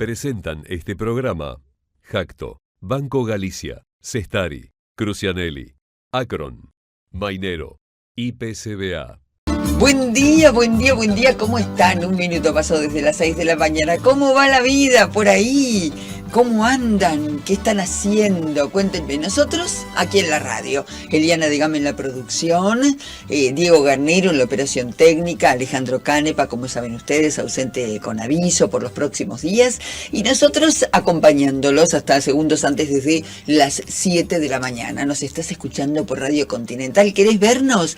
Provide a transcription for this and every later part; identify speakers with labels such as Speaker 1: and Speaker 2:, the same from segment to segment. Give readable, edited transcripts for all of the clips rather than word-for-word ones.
Speaker 1: Presentan este programa Jacto, Banco Galicia, Cestari, Crucianelli, Acron, Mainero, IPCBA.
Speaker 2: Buen día, buen día, buen día. ¿Cómo están? Un minuto pasó desde las 6 de la mañana. ¿Cómo va la vida por ahí? ¿Cómo andan? ¿Qué están haciendo? Cuéntenme. Nosotros aquí en la radio. Eliana Degame en la producción, Diego Garnero en la operación técnica, Alejandro Canepa, como saben ustedes, ausente con aviso por los próximos días. Y nosotros acompañándolos hasta segundos antes desde las 7 de la mañana. Nos estás escuchando por Radio Continental. ¿Querés vernos?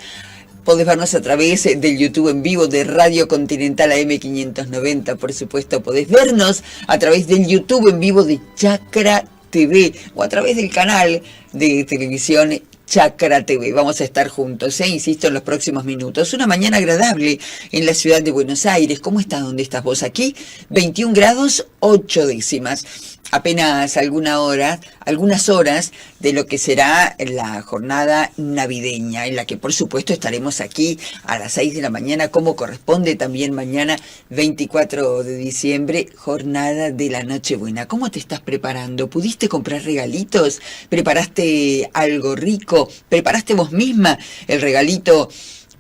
Speaker 2: Podés vernos a través del YouTube en vivo de Radio Continental AM590, por supuesto. Podés vernos a través del YouTube en vivo de Chacra TV o a través del canal de televisión Chacra TV. Vamos a estar juntos, insisto, en los próximos minutos. Una mañana agradable en la ciudad de Buenos Aires. ¿Cómo está? ¿Dónde estás vos? Aquí, 21 grados 8 décimas. Apenas algunas horas de lo que será la jornada navideña, en la que por supuesto estaremos aquí a las 6 de la mañana, como corresponde también mañana 24 de diciembre, jornada de la Nochebuena. ¿Cómo te estás preparando? ¿Pudiste comprar regalitos? ¿Preparaste algo rico? ¿Preparaste vos misma el regalito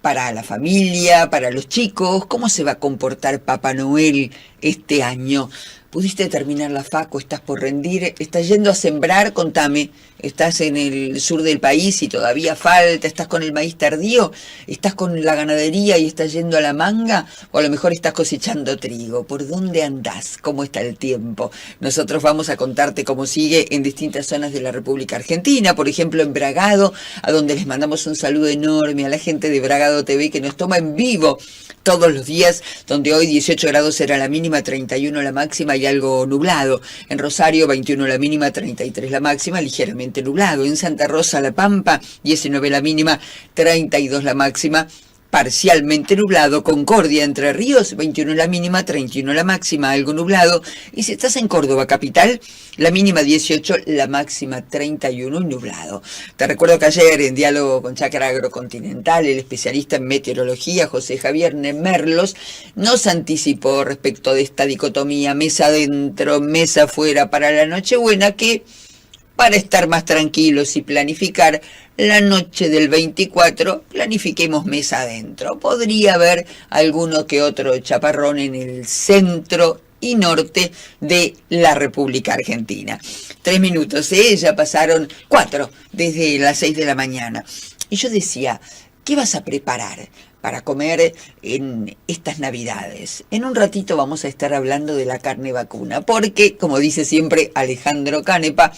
Speaker 2: para la familia, para los chicos? ¿Cómo se va a comportar Papá Noel este año? ¿Pudiste terminar la facu? ¿Estás por rendir? ¿Estás yendo a sembrar? Contame. ¿Estás en el sur del país y todavía falta? ¿Estás con el maíz tardío? ¿Estás con la ganadería y estás yendo a la manga? ¿O a lo mejor estás cosechando trigo? ¿Por dónde andás? ¿Cómo está el tiempo? Nosotros vamos a contarte cómo sigue en distintas zonas de la República Argentina. Por ejemplo, en Bragado, a donde les mandamos un saludo enorme a la gente de Bragado TV que nos toma en vivo todos los días, donde hoy 18 grados será la mínima, 31 la máxima y algo nublado. En Rosario, 21 la mínima, 33 la máxima, ligeramente nublado. En Santa Rosa, La Pampa, 19 la mínima, 32 la máxima, parcialmente nublado. Concordia, Entre Ríos, 21 la mínima, 31 la máxima, algo nublado. Y si estás en Córdoba capital, la mínima 18, la máxima 31 y nublado. Te recuerdo que ayer en diálogo con Chacra Agrocontinental, el especialista en meteorología José Javier Merlos nos anticipó respecto de esta dicotomía mesa adentro, mesa afuera para la Nochebuena, que para estar más tranquilos y planificar la noche del 24, planifiquemos mesa adentro. Podría haber alguno que otro chaparrón en el centro y norte de la República Argentina. 3 minutos, ya pasaron 4 desde las 6 de la mañana. Y yo decía, ¿qué vas a preparar para comer en estas Navidades? En un ratito vamos a estar hablando de la carne vacuna, porque, como dice siempre Alejandro Canepa,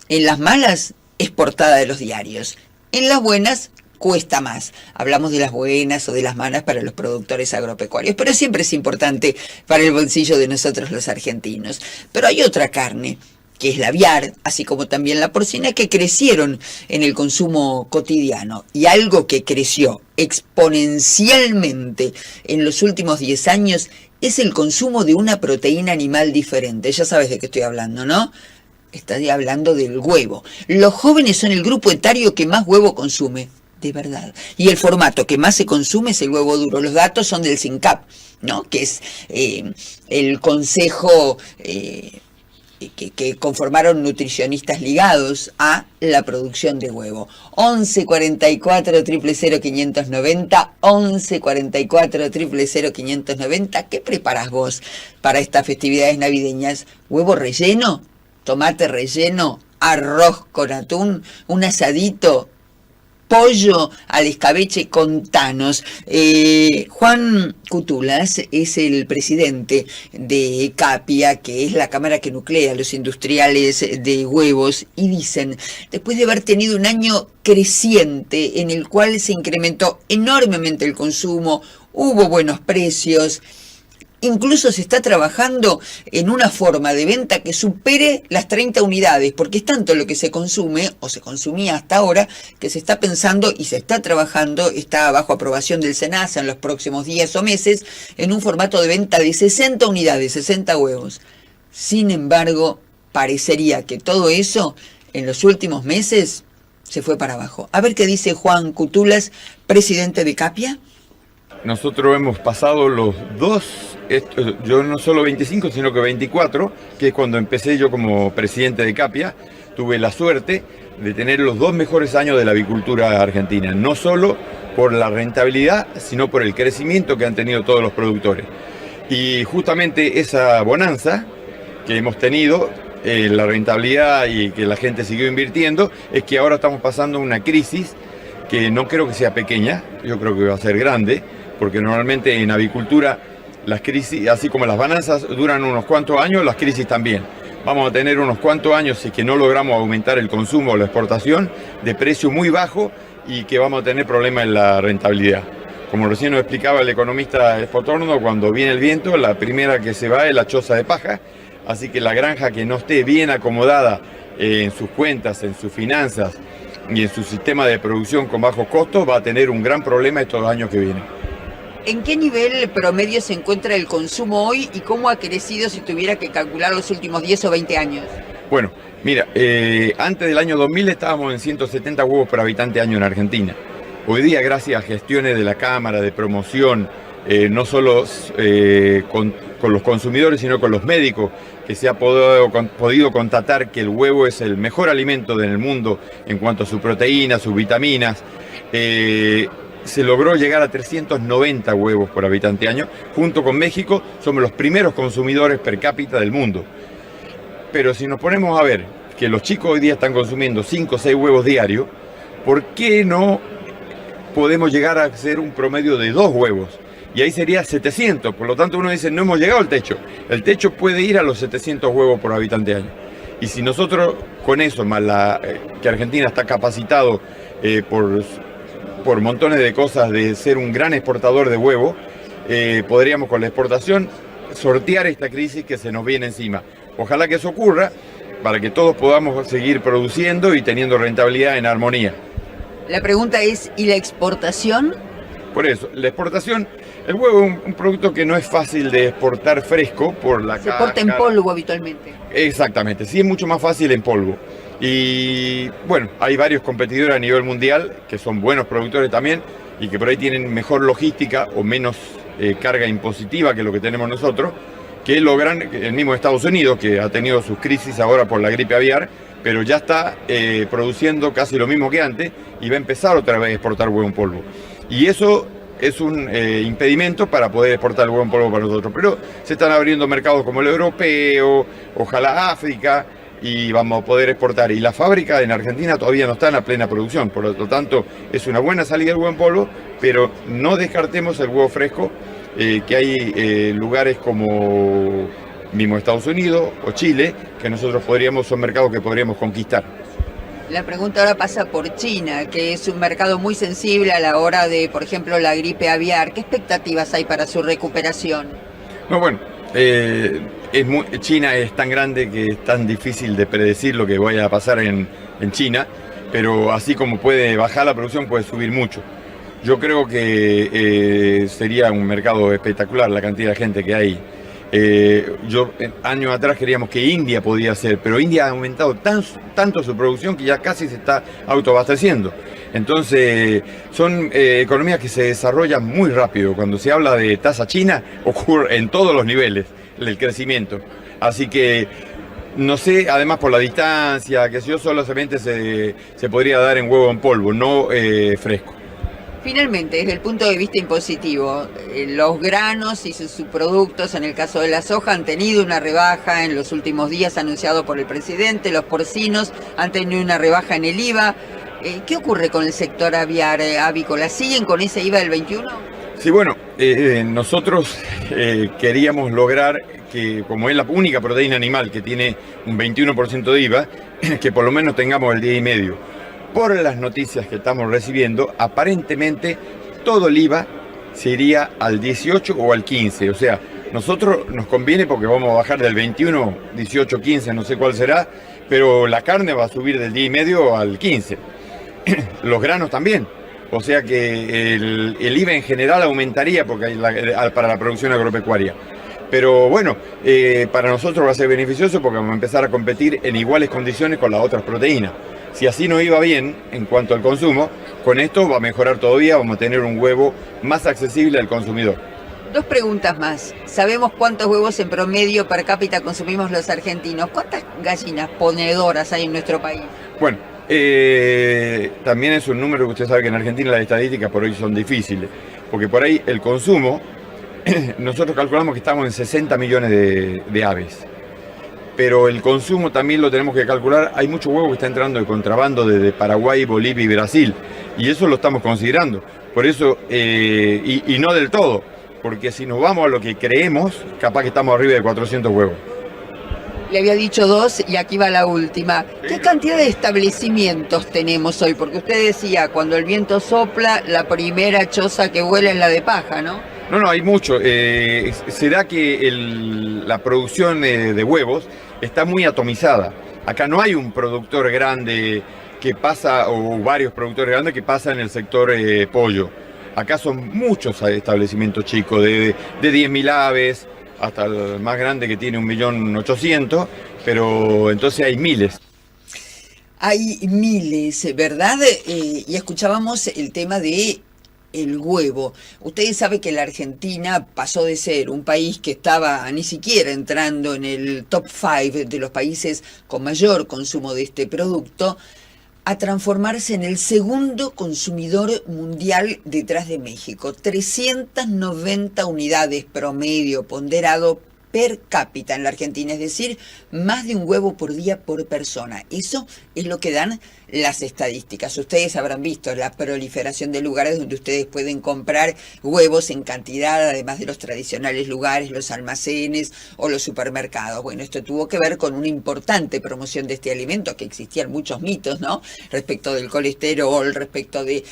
Speaker 2: en las malas es portada de los diarios, en las buenas cuesta más. Hablamos de las buenas o de las malas para los productores agropecuarios, pero siempre es importante para el bolsillo de nosotros los argentinos. Pero hay otra carne, que es la aviar, así como también la porcina, que crecieron en el consumo cotidiano. Y algo que creció exponencialmente en los últimos 10 años es el consumo de una proteína animal diferente. Ya sabes de qué estoy hablando, ¿no? Estoy hablando del huevo. Los jóvenes son el grupo etario que más huevo consume, de verdad. Y el formato que más se consume es el huevo duro. Los datos son del CINCAP, ¿no? Que es el consejo que conformaron nutricionistas ligados a la producción de huevo. 11 44 000 590, 11 44 000 590. ¿Qué preparás vos para estas festividades navideñas? ¿Huevo relleno? ¿Tomate relleno? ¿Arroz con atún? ¿Un asadito? ¿Pollo al escabeche? Contanos. Juan Cutulas es el presidente de CAPIA, que es la cámara que nuclea a los industriales de huevos, y dicen, después de haber tenido un año creciente en el cual se incrementó enormemente el consumo, hubo buenos precios, incluso se está trabajando en una forma de venta que supere las 30 unidades, porque es tanto lo que se consume, o se consumía hasta ahora, que se está pensando y se está trabajando, está bajo aprobación del SENASA en los próximos días o meses, en un formato de venta de 60 unidades, 60 huevos. Sin embargo, parecería que todo eso, en los últimos meses, se fue para abajo. A ver qué dice Juan Cutulas, presidente de CAPIA.
Speaker 3: nosotros hemos pasado los dos, yo no solo 25, sino que 24, que es cuando empecé yo como presidente de Capia. Tuve la suerte de tener los dos mejores años de la avicultura argentina, no solo por la rentabilidad, sino por el crecimiento que han tenido todos los productores. Y justamente esa bonanza que hemos tenido, la rentabilidad y que la gente siguió invirtiendo, es que ahora estamos pasando una crisis que no creo que sea pequeña, yo creo que va a ser grande, porque normalmente en avicultura las crisis, así como las bonanzas duran unos cuantos años, las crisis también. Vamos a tener unos cuantos años si es que no logramos aumentar el consumo o la exportación de precio muy bajo y que vamos a tener problemas en la rentabilidad. Como recién nos explicaba el economista Espotorno, cuando viene el viento, la primera que se va es la choza de paja, así que la granja que no esté bien acomodada en sus cuentas, en sus finanzas y en su sistema de producción con bajos costos va a tener un gran problema estos años que vienen.
Speaker 2: ¿En qué nivel promedio se encuentra el consumo hoy y cómo ha crecido si tuviera que calcular los últimos 10 o 20 años?
Speaker 3: Bueno, mira, antes del año 2000 estábamos en 170 huevos por habitante año en Argentina. Hoy día, gracias a gestiones de la Cámara, de promoción, no solo con los consumidores, sino con los médicos, que se ha podido constatar que el huevo es el mejor alimento del mundo en cuanto a su proteína, sus vitaminas, se logró llegar a 390 huevos por habitante año. Junto con México, somos los primeros consumidores per cápita del mundo. Pero si nos ponemos a ver que los chicos hoy día están consumiendo 5 o 6 huevos diarios, ¿por qué no podemos llegar a hacer un promedio de 2 huevos? Y ahí sería 700, por lo tanto uno dice, no hemos llegado al techo. El techo puede ir a los 700 huevos por habitante año. Y si nosotros con eso, más que Argentina está capacitado por montones de cosas de ser un gran exportador de huevo, podríamos con la exportación sortear esta crisis que se nos viene encima. Ojalá que eso ocurra para que todos podamos seguir produciendo y teniendo rentabilidad en armonía.
Speaker 2: La pregunta es, ¿y la exportación?
Speaker 3: Por eso, la exportación, el huevo es un producto que no es fácil de exportar fresco por la
Speaker 2: Se exporta en polvo habitualmente.
Speaker 3: Exactamente, sí es mucho más fácil en polvo. Y bueno, hay varios competidores a nivel mundial que son buenos productores también y que por ahí tienen mejor logística o menos carga impositiva que lo que tenemos nosotros, que logran, el mismo Estados Unidos, que ha tenido sus crisis ahora por la gripe aviar, pero ya está produciendo casi lo mismo que antes y va a empezar otra vez a exportar huevo en polvo. Y eso es un impedimento para poder exportar el huevo en polvo para nosotros. Pero se están abriendo mercados como el europeo, ojalá África, y vamos a poder exportar. Y la fábrica en Argentina todavía no está en la plena producción, por lo tanto es una buena salida del huevo en polvo, pero no descartemos el huevo fresco, que hay lugares como mismo Estados Unidos o Chile, que nosotros son mercados que podríamos conquistar.
Speaker 2: La pregunta ahora pasa por China, que es un mercado muy sensible a la hora de, por ejemplo, la gripe aviar. ¿Qué expectativas hay para su recuperación?
Speaker 3: No, bueno, China es tan grande que es tan difícil de predecir lo que vaya a pasar en China, pero así como puede bajar la producción, puede subir mucho. Yo creo que sería un mercado espectacular la cantidad de gente que hay. Años atrás creíamos que India podía ser, pero India ha aumentado tanto su producción que ya casi se está autoabasteciendo. Entonces, son economías que se desarrollan muy rápido. Cuando se habla de tasa china, ocurre en todos los niveles el crecimiento. Así que, no sé, además por la distancia, que si yo solamente se podría dar en huevo en polvo, no fresco.
Speaker 2: Finalmente, desde el punto de vista impositivo, los granos y sus subproductos, en el caso de la soja, han tenido una rebaja en los últimos días anunciado por el presidente, los porcinos han tenido una rebaja en el IVA. ¿Qué ocurre con el sector avícola? ¿Siguen con ese IVA del 21%?
Speaker 3: Sí, bueno, nosotros queríamos lograr que, como es la única proteína animal que tiene un 21% de IVA, que por lo menos tengamos el 10,5%. Por las noticias que estamos recibiendo, aparentemente todo el IVA se iría al 18 o al 15. O sea, nosotros nos conviene porque vamos a bajar del 21, 18, 15, no sé cuál será, pero la carne va a subir del 10,5 al 15. Los granos también. O sea que el IVA en general aumentaría porque para la producción agropecuaria. Pero bueno, para nosotros va a ser beneficioso porque vamos a empezar a competir en iguales condiciones con las otras proteínas. Si así no iba bien en cuanto al consumo, con esto va a mejorar todavía, vamos a tener un huevo más accesible al consumidor.
Speaker 2: Dos preguntas más. Sabemos cuántos huevos en promedio per cápita consumimos los argentinos. ¿Cuántas gallinas ponedoras hay en nuestro país?
Speaker 3: Bueno, también es un número que usted sabe que en Argentina las estadísticas por hoy son difíciles, porque por ahí el consumo, nosotros calculamos que estamos en 60 millones de aves, pero el consumo también lo tenemos que calcular. Hay mucho huevo que está entrando de contrabando desde Paraguay, Bolivia y Brasil, y eso lo estamos considerando. Por eso, y no del todo, porque si nos vamos a lo que creemos, capaz que estamos arriba de 400 huevos.
Speaker 2: Le había dicho 2 y aquí va la última. ¿Qué cantidad de establecimientos tenemos hoy? Porque usted decía, cuando el viento sopla, la primera choza que vuela es la de paja, ¿no?
Speaker 3: No, hay mucho. Se da que la producción de huevos está muy atomizada. Acá no hay un productor grande que pasa, o varios productores grandes que pasan en el sector pollo. Acá son muchos establecimientos chicos, de 10.000 aves, hasta el más grande que tiene 1.800.000, pero entonces hay miles.
Speaker 2: Hay miles, ¿verdad? Y escuchábamos el tema de el huevo. Ustedes saben que la Argentina pasó de ser un país que estaba ni siquiera entrando en el top 5 de los países con mayor consumo de este producto, a transformarse en el segundo consumidor mundial detrás de México. 390 unidades promedio ponderado per cápita en la Argentina, es decir, más de un huevo por día por persona. Eso es lo que dan las estadísticas. Ustedes habrán visto la proliferación de lugares donde ustedes pueden comprar huevos en cantidad, además de los tradicionales lugares, los almacenes o los supermercados. Bueno, esto tuvo que ver con una importante promoción de este alimento, que existían muchos mitos, ¿no? Respecto del colesterol, respecto de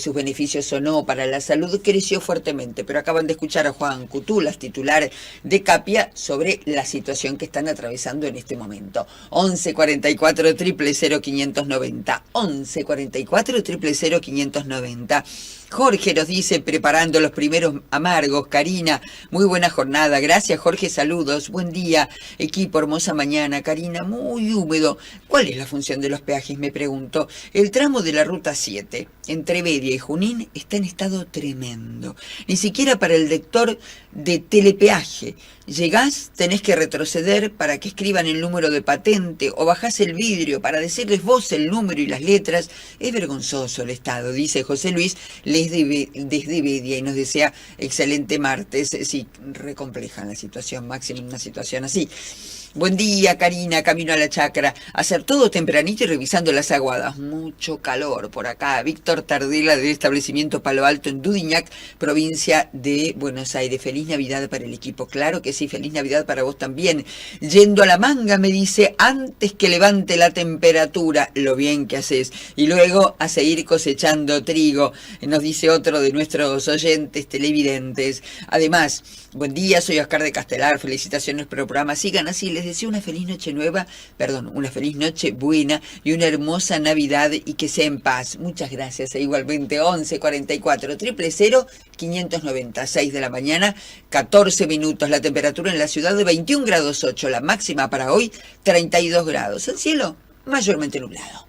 Speaker 2: sus beneficios o no para la salud, creció fuertemente. Pero acaban de escuchar a Juan Cutulas, titular de Capia, sobre la situación que están atravesando en este momento. 11 44 000 590. 11 44 000 590. Jorge nos dice, preparando los primeros amargos. Karina, muy buena jornada. Gracias, Jorge, saludos. Buen día, equipo, hermosa mañana. Karina, muy húmedo. ¿Cuál es la función de los peajes? Me pregunto. El tramo de la Ruta 7, entre Bedia y Junín, está en estado tremendo. Ni siquiera para el lector de telepeaje. Llegás, tenés que retroceder para que escriban el número de patente, o bajás el vidrio para decirles vos el número y las letras. Es vergonzoso el estado, dice José Luis, desde Bedia, y nos desea excelente martes. Sí, recompleja la situación, máximo en una situación así. Buen día, Karina, camino a la chacra. Hacer todo tempranito y revisando las aguadas. Mucho calor por acá. Víctor Tardela, del establecimiento Palo Alto en Dudignac, provincia de Buenos Aires. Feliz Navidad para el equipo. Claro que sí, feliz Navidad para vos también. Yendo a la manga, me dice, antes que levante la temperatura, lo bien que haces. Y luego a seguir cosechando trigo, nos dice otro de nuestros oyentes televidentes. Además, buen día, soy Oscar de Castelar, felicitaciones por el programa. Sigan así, les deseo una feliz noche nueva, una feliz noche buena y una hermosa Navidad, y que sea en paz. Muchas gracias. E igualmente 11 44 000 590, 6 de la mañana, 14 minutos. La temperatura en la ciudad de 21 grados 8, la máxima para hoy 32 grados. El cielo mayormente nublado.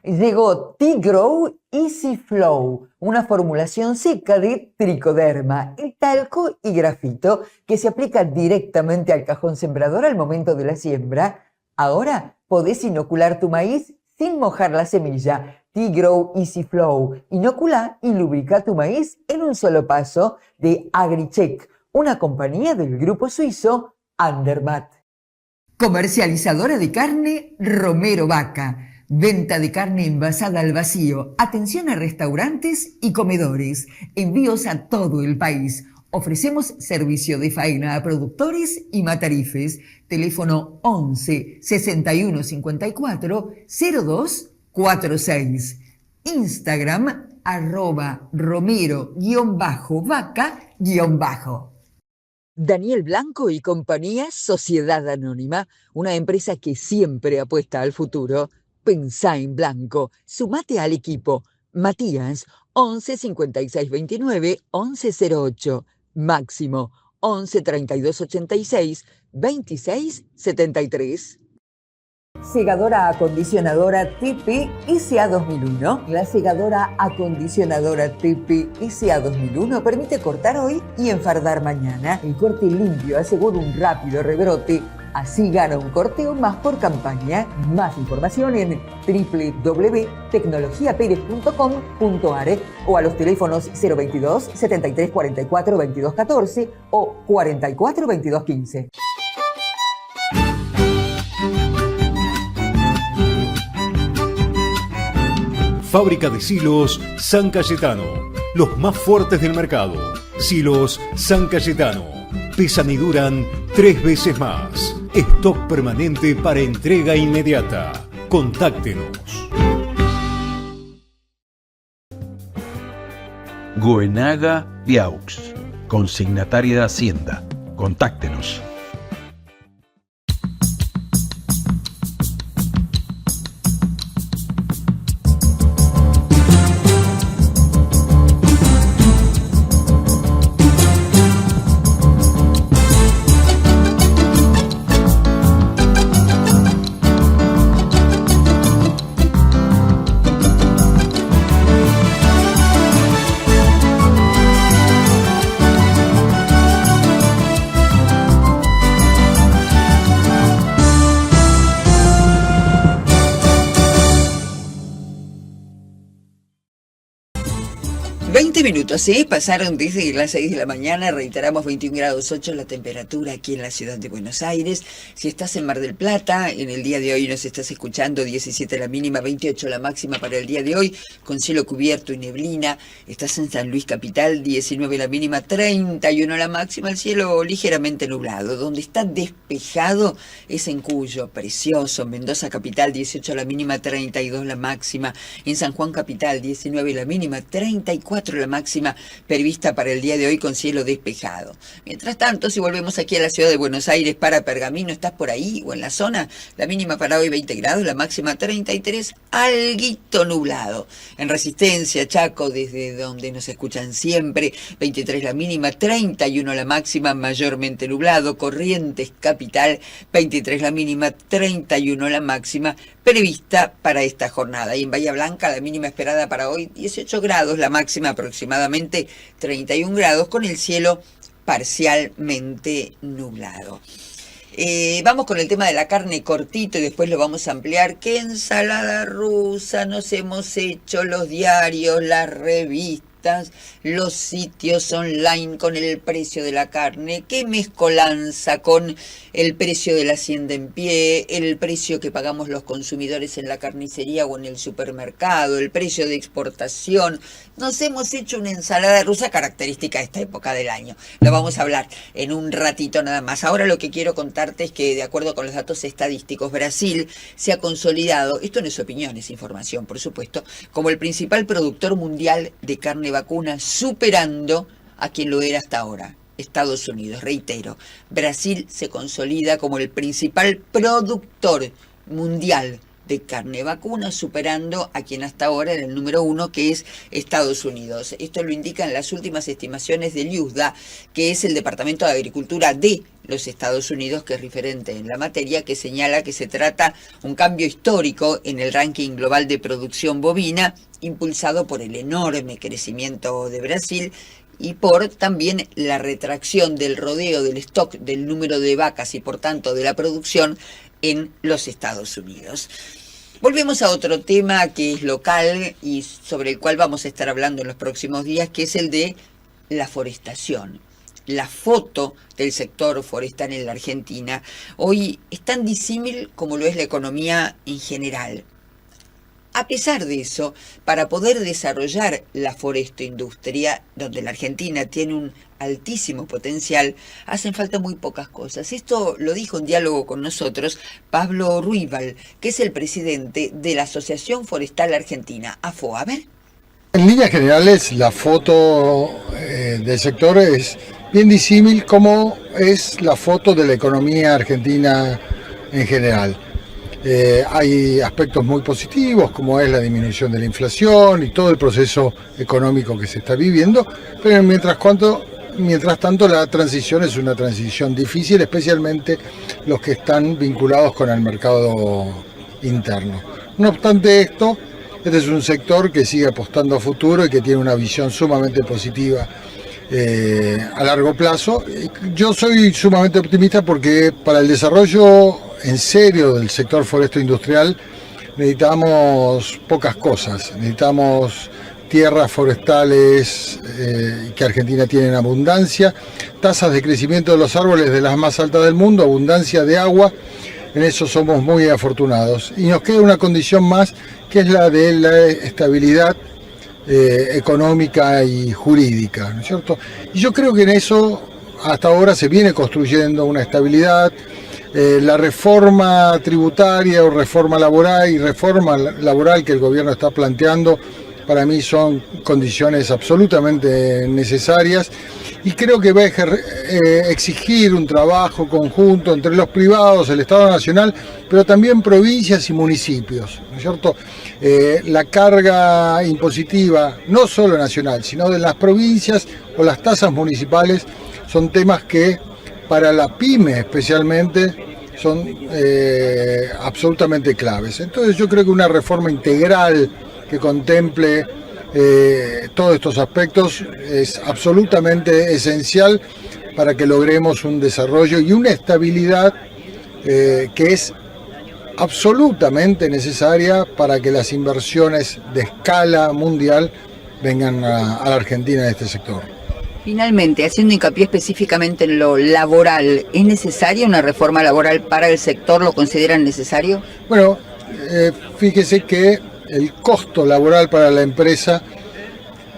Speaker 2: Llegó T-Grow Easy Flow, una formulación seca de tricoderma, el talco y grafito que se aplica directamente al cajón sembrador al momento de la siembra. Ahora podés inocular tu maíz sin mojar la semilla. T-Grow Easy Flow inocula y lubrica tu maíz en un solo paso, de Agricheck, una compañía del grupo suizo Andermatt. Comercializadora de carne Romero Vaca. Venta de carne envasada al vacío. Atención a restaurantes y comedores. Envíos a todo el país. Ofrecemos servicio de faena a productores y matarifes. Teléfono 11 61 54 02 46. Instagram @romero_vaca_. Daniel Blanco y compañía, Sociedad Anónima, una empresa que siempre apuesta al futuro. Pensá en blanco, sumate al equipo. Matías, 11 56 29 11 08. Máximo, 11 32 86 26 73. Segadora acondicionadora TP SA 2001. La segadora acondicionadora TP SA 2001 permite cortar hoy y enfardar mañana. El corte limpio asegura un rápido rebrote. Así gana un corteo más por campaña. Más información en www.tecnologiaperez.com.ar o a los teléfonos 022 73 44 22 14 o 44 22 15.
Speaker 4: Fábrica de silos San Cayetano. Los más fuertes del mercado. Silos San Cayetano. Pesan y duran 3 veces más. Stock permanente para entrega inmediata. Contáctenos.
Speaker 5: Goenaga Viaux, consignataria de Hacienda. Contáctenos.
Speaker 2: Minutos, pasaron desde las 6 de la mañana, reiteramos 21 grados 8 la temperatura aquí en la ciudad de Buenos Aires. Si estás en Mar del Plata, en el día de hoy nos estás escuchando, 17 la mínima, 28 la máxima para el día de hoy, con cielo cubierto y neblina. Estás en San Luis Capital, 19 la mínima, 31 la máxima, el cielo ligeramente nublado. Donde está despejado es en Cuyo, precioso. Mendoza Capital, 18 la mínima, 32 la máxima. En San Juan Capital, 19 la mínima, 34 la máxima prevista para el día de hoy con cielo despejado. Mientras tanto, si volvemos aquí a la ciudad de Buenos Aires para Pergamino, ¿estás por ahí o en la zona? La mínima para hoy 20 grados, la máxima 33, alguito nublado. En Resistencia, Chaco, desde donde nos escuchan siempre, 23 la mínima, 31 la máxima, mayormente nublado. Corrientes Capital, 23 la mínima, 31 la máxima prevista para esta jornada. Y en Bahía Blanca, la mínima esperada para hoy 18 grados, la máxima aproximadamente 31 grados, con el cielo parcialmente nublado. Vamos con el tema de la carne cortito y después lo vamos a ampliar. ¿Qué ensalada rusa nos hemos hecho los diarios, las revistas, los sitios online con el precio de la carne? ¿Qué mezcolanza con el precio de la hacienda en pie, el precio que pagamos los consumidores en la carnicería o en el supermercado, el precio de exportación? Nos hemos hecho una ensalada rusa característica de esta época del año. Lo vamos a hablar en un ratito nada más. Ahora lo que quiero contarte es que, de acuerdo con los datos estadísticos, Brasil se ha consolidado, esto no es opinión, es información, por supuesto, como el principal productor mundial de carne vacuna, superando a quien lo era hasta ahora, Estados Unidos. Reitero, Brasil se consolida como el principal productor mundial de carne vacuna, superando a quien hasta ahora era el número 1, que es Estados Unidos. Esto lo indican las últimas estimaciones del USDA, que es el Departamento de Agricultura de los Estados Unidos, que es referente en la materia, que señala que se trata un cambio histórico en el ranking global de producción bovina, impulsado por el enorme crecimiento de Brasil y por también la retracción del rodeo del stock, del número de vacas y por tanto de la producción en los Estados Unidos. Volvemos a otro tema que es local y sobre el cual vamos a estar hablando en los próximos días, que es el de la forestación. La foto del sector forestal en la Argentina hoy es tan disímil como lo es la economía en general. A pesar de eso, para poder desarrollar la forestoindustria, donde la Argentina tiene un altísimo potencial, hacen falta muy pocas cosas. Esto lo dijo en diálogo con nosotros Pablo Ruibal, que es el presidente de la Asociación Forestal Argentina, AFOA. A ver.
Speaker 6: En líneas generales, la foto del sector es bien disímil como es la foto de la economía argentina en general. Hay aspectos muy positivos, como es la disminución de la inflación y todo el proceso económico que se está viviendo, pero mientras tanto la transición es una transición difícil, especialmente los que están vinculados con el mercado interno. No obstante esto, este es un sector que sigue apostando a futuro y que tiene una visión sumamente positiva a largo plazo. Yo soy sumamente optimista porque para el desarrollo en serio del sector foresto-industrial necesitamos pocas cosas. Necesitamos tierras forestales que Argentina tiene en abundancia, tasas de crecimiento de los árboles de las más altas del mundo, abundancia de agua. En eso somos muy afortunados. Y nos queda una condición más, que es la de la estabilidad económica y jurídica, ¿no es cierto? Y yo creo que en eso hasta ahora se viene construyendo una estabilidad. La reforma tributaria o reforma laboral que el gobierno está planteando, para mí son condiciones absolutamente necesarias, y creo que va a exigir un trabajo conjunto entre los privados, el Estado Nacional, pero también provincias y municipios, ¿no es cierto? La carga impositiva, no solo nacional, sino de las provincias o las tasas municipales, son temas que para la pyme especialmente son absolutamente claves. Entonces yo creo que una reforma integral que contemple todos estos aspectos es absolutamente esencial para que logremos un desarrollo y una estabilidad que es absolutamente necesaria para que las inversiones de escala mundial vengan a la Argentina en este sector.
Speaker 2: Finalmente, haciendo hincapié específicamente en lo laboral, ¿es necesaria una reforma laboral para el sector? ¿Lo consideran necesario?
Speaker 6: Bueno, fíjese que el costo laboral para la empresa,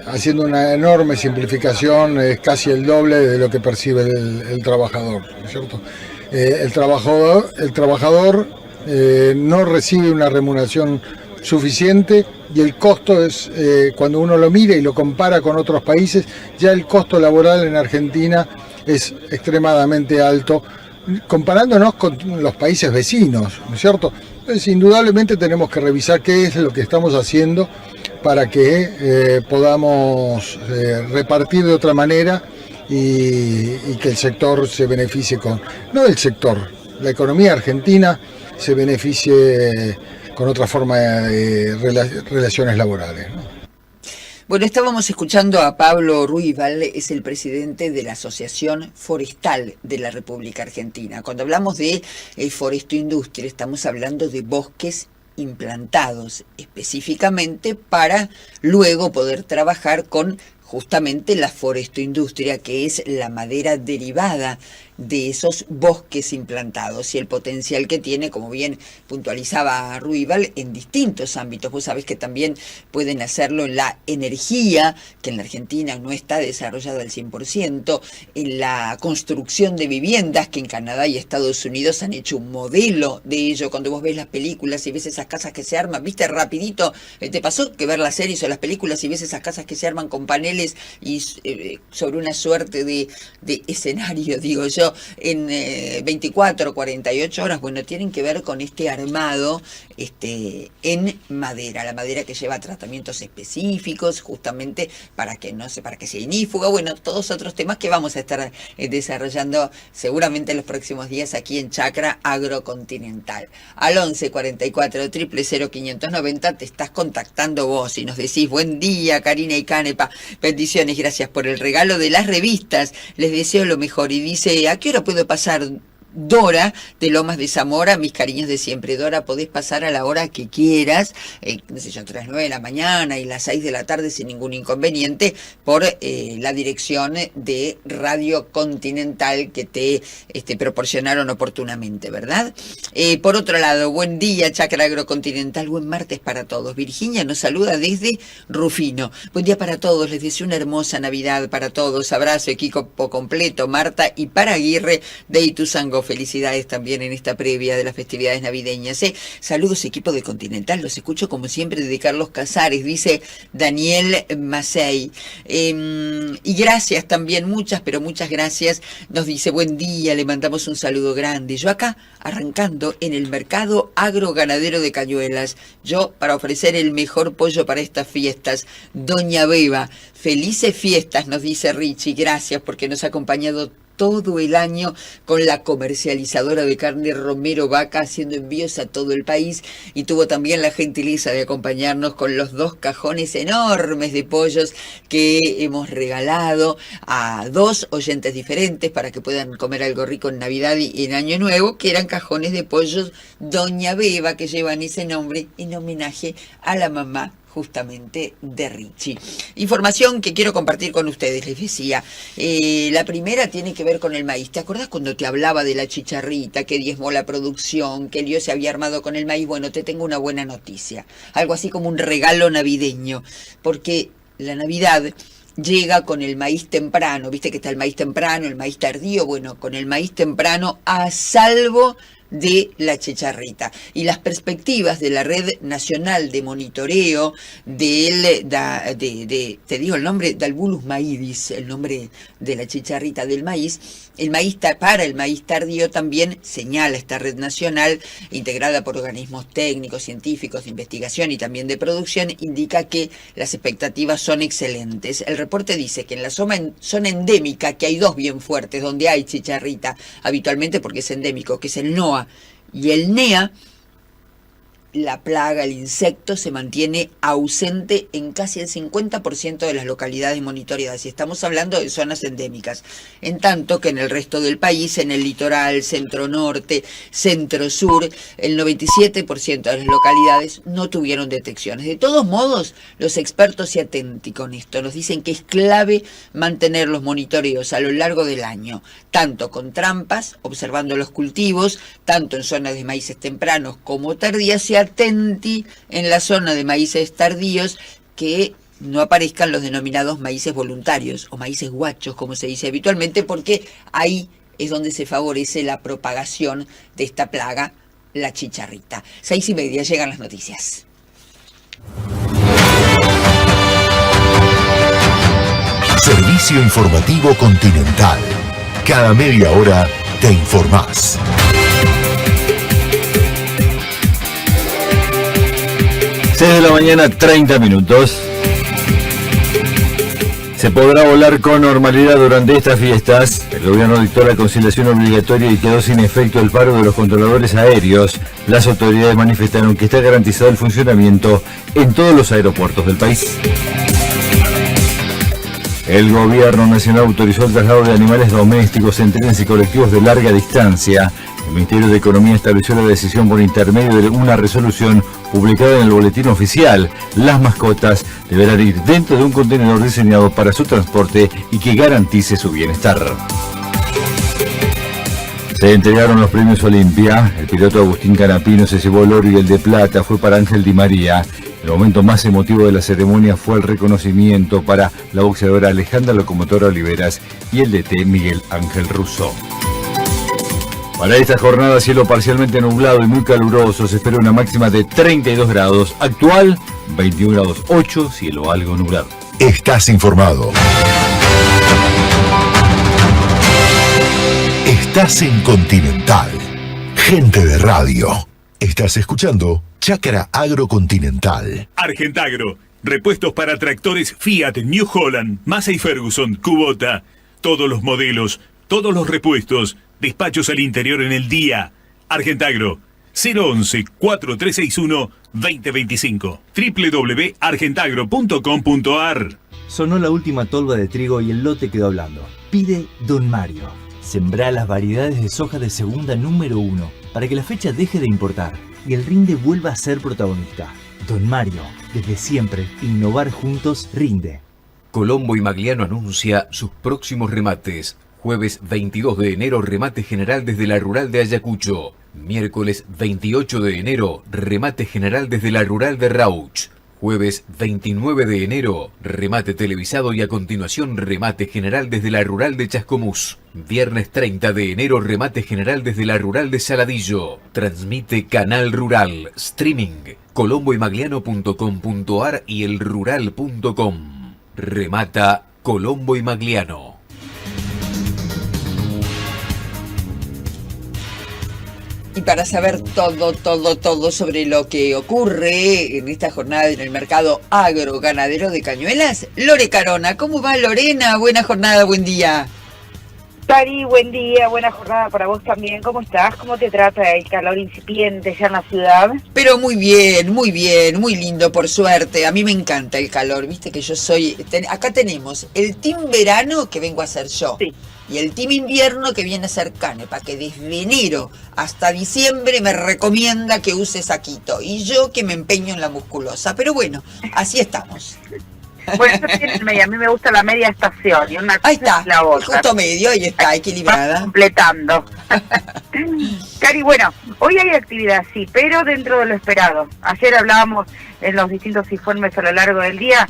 Speaker 6: haciendo una enorme simplificación, es casi el doble de lo que percibe el trabajador, ¿no es cierto? El trabajador no recibe una remuneración suficiente, y el costo es, cuando uno lo mira y lo compara con otros países, ya el costo laboral en Argentina es extremadamente alto, comparándonos con los países vecinos, ¿no es cierto? Entonces, indudablemente tenemos que revisar qué es lo que estamos haciendo para que podamos repartir de otra manera y que el sector se beneficie no el sector, la economía argentina se beneficie con otra forma de relaciones laborales, ¿no?
Speaker 2: Bueno, estábamos escuchando a Pablo Ruibal, es el presidente de la Asociación Forestal de la República Argentina. Cuando hablamos de forestoindustria, estamos hablando de bosques implantados específicamente para luego poder trabajar con justamente la forestoindustria, que es la madera derivada de esos bosques implantados y el potencial que tiene, como bien puntualizaba Ruibal, en distintos ámbitos. Vos sabés que también pueden hacerlo en la energía, que en la Argentina no está desarrollada al 100%, en la construcción de viviendas, que en Canadá y Estados Unidos han hecho un modelo de ello. Cuando vos ves las películas y ves esas casas que se arman, viste rapidito, ¿te pasó que ver las series o las películas y ves esas casas que se arman con paneles y sobre una suerte de escenario, digo yo, en 24 o 48 horas? Bueno, tienen que ver con este armado en madera, la madera que lleva tratamientos específicos justamente para que sea inífuga, bueno, todos otros temas que vamos a estar desarrollando seguramente en los próximos días aquí en Chacra Agrocontinental. Al 11 44 000 590 te estás contactando vos y nos decís: buen día, Karina y Canepa, bendiciones, gracias por el regalo de las revistas, les deseo lo mejor. Y dice: ¿a qué hora puedo pasar Dora de Lomas de Zamora, mis cariños de siempre. Dora, podés pasar a la hora que quieras, no sé yo, entre las 9 de la mañana y las 6 de la tarde sin ningún inconveniente, por la dirección de Radio Continental que te proporcionaron oportunamente, ¿verdad? Por otro lado, buen día, Chacra Agrocontinental, buen martes para todos. Virginia nos saluda desde Rufino. Buen día para todos, les deseo una hermosa Navidad para todos. Abrazo, equipo completo, Marta y Paraguirre de Ituzango. Felicidades también en esta previa de las festividades navideñas. Saludos, equipo de Continental, los escucho como siempre de Carlos Casares, dice Daniel Macei. Y gracias también, muchas gracias. Nos dice buen día, le mandamos un saludo grande. Yo acá arrancando en el mercado agroganadero de Cañuelas, yo para ofrecer el mejor pollo para estas fiestas. Doña Beba, felices fiestas, nos dice Richie, gracias porque nos ha acompañado todo el año con la comercializadora de carne Romero Vaca, haciendo envíos a todo el país, y tuvo también la gentileza de acompañarnos con los 2 cajones enormes de pollos que hemos regalado a 2 oyentes diferentes para que puedan comer algo rico en Navidad y en Año Nuevo, que eran cajones de pollos Doña Beba, que llevan ese nombre en homenaje a la mamá justamente de Richie. Información que quiero compartir con ustedes, les decía. La primera tiene que ver con el maíz. ¿Te acordás cuando te hablaba de la chicharrita, que diezmó la producción, que el lío se había armado con el maíz? Bueno, te tengo una buena noticia. Algo así como un regalo navideño, porque la Navidad llega con el maíz temprano. Viste que está el maíz temprano, el maíz tardío. Bueno, con el maíz temprano a salvo de la chicharrita. Y las perspectivas de la Red Nacional de Monitoreo te digo el nombre, Dalbulus maidis, el nombre de la chicharrita del maíz. El maíz para el maíz tardío también señala esta red nacional, integrada por organismos técnicos, científicos, de investigación y también de producción, indica que las expectativas son excelentes. El reporte dice que en la zona endémica, que hay 2 bien fuertes, donde hay chicharrita habitualmente porque es endémico, que es el NOA y el NEA, la plaga, el insecto, se mantiene ausente en casi el 50% de las localidades monitoreadas, y estamos hablando de zonas endémicas, en tanto que en el resto del país, en el litoral, centro-norte, centro-sur, el 97% de las localidades no tuvieron detecciones. De todos modos, los expertos se atentan con esto, nos dicen que es clave mantener los monitoreos a lo largo del año, tanto con trampas, observando los cultivos, tanto en zonas de maíces tempranos como tardías, y atenti en la zona de maíces tardíos que no aparezcan los denominados maíces voluntarios o maíces guachos, como se dice habitualmente, porque ahí es donde se favorece la propagación de esta plaga, la chicharrita. 6:30, llegan las noticias.
Speaker 7: Servicio informativo Continental. Cada media hora te informás.
Speaker 8: 6 de la mañana, 30 minutos. Se podrá volar con normalidad durante estas fiestas. El gobierno dictó la conciliación obligatoria y quedó sin efecto el paro de los controladores aéreos. Las autoridades manifestaron que está garantizado el funcionamiento en todos los aeropuertos del país. El gobierno nacional autorizó el traslado de animales domésticos en trenes y colectivos de larga distancia. El Ministerio de Economía estableció la decisión por intermedio de una resolución publicada en el boletín oficial. Las mascotas deberán ir dentro de un contenedor diseñado para su transporte y que garantice su bienestar. Se entregaron los premios Olimpia. El piloto Agustín Canapino se llevó el oro y el de plata fue para Ángel Di María. El momento más emotivo de la ceremonia fue el reconocimiento para la boxeadora Alejandra Locomotora Oliveras y el DT Miguel Ángel Russo. Para esta jornada, cielo parcialmente nublado y muy caluroso, se espera una máxima de 32 grados. Actual, 21 grados 8, cielo algo nublado.
Speaker 7: Estás informado. Estás en Continental. Gente de radio. Estás escuchando Chacra Agrocontinental.
Speaker 9: Argentagro. Repuestos para tractores Fiat, New Holland, Massey Ferguson, Kubota. Todos los modelos, todos los repuestos. Despachos al interior en el día. Argentagro. 011-4361-2025. www.argentagro.com.ar.
Speaker 10: Sonó la última tolva de trigo y el lote quedó hablando. Pide Don Mario. Sembrá las variedades de soja de segunda número 1 para que la fecha deje de importar y el rinde vuelva a ser protagonista. Don Mario, desde siempre, innovar juntos rinde.
Speaker 11: Colombo y Magliano anuncia sus próximos remates. Jueves 22 de enero, remate general desde la Rural de Ayacucho. Miércoles 28 de enero, remate general desde la Rural de Rauch. Jueves 29 de enero, remate televisado y a continuación remate general desde la Rural de Chascomús. Viernes 30 de enero, remate general desde la Rural de Saladillo. Transmite Canal Rural, streaming, colomboymagliano.com.ar y elrural.com. Remata Colombo y Magliano.
Speaker 2: Y para saber todo sobre lo que ocurre en esta jornada en el mercado agroganadero de Cañuelas, Lore Carona. ¿Cómo va, Lorena? Buena jornada, buen día.
Speaker 12: Tari, buen día, buena jornada para vos también. ¿Cómo estás? ¿Cómo te trata el calor incipiente ya en la ciudad?
Speaker 2: Pero muy lindo, por suerte. A mí me encanta el calor, viste que yo soy... Acá tenemos el team verano, que vengo a ser yo.
Speaker 12: Sí.
Speaker 2: Y el team invierno, que viene a ser Canepa, que desde enero hasta diciembre me recomienda que use saquito. Y yo que me empeño en la musculosa. Pero bueno, así estamos.
Speaker 12: Bueno, eso tiene el medio. A mí me gusta la media estación. Y una cosa
Speaker 2: ahí está,
Speaker 12: es la otra.
Speaker 2: justo medio, ahí está, equilibrada.
Speaker 12: Vas completando. Cari, bueno, hoy hay actividad, sí, pero dentro de lo esperado. Ayer hablábamos en los distintos informes a lo largo del día,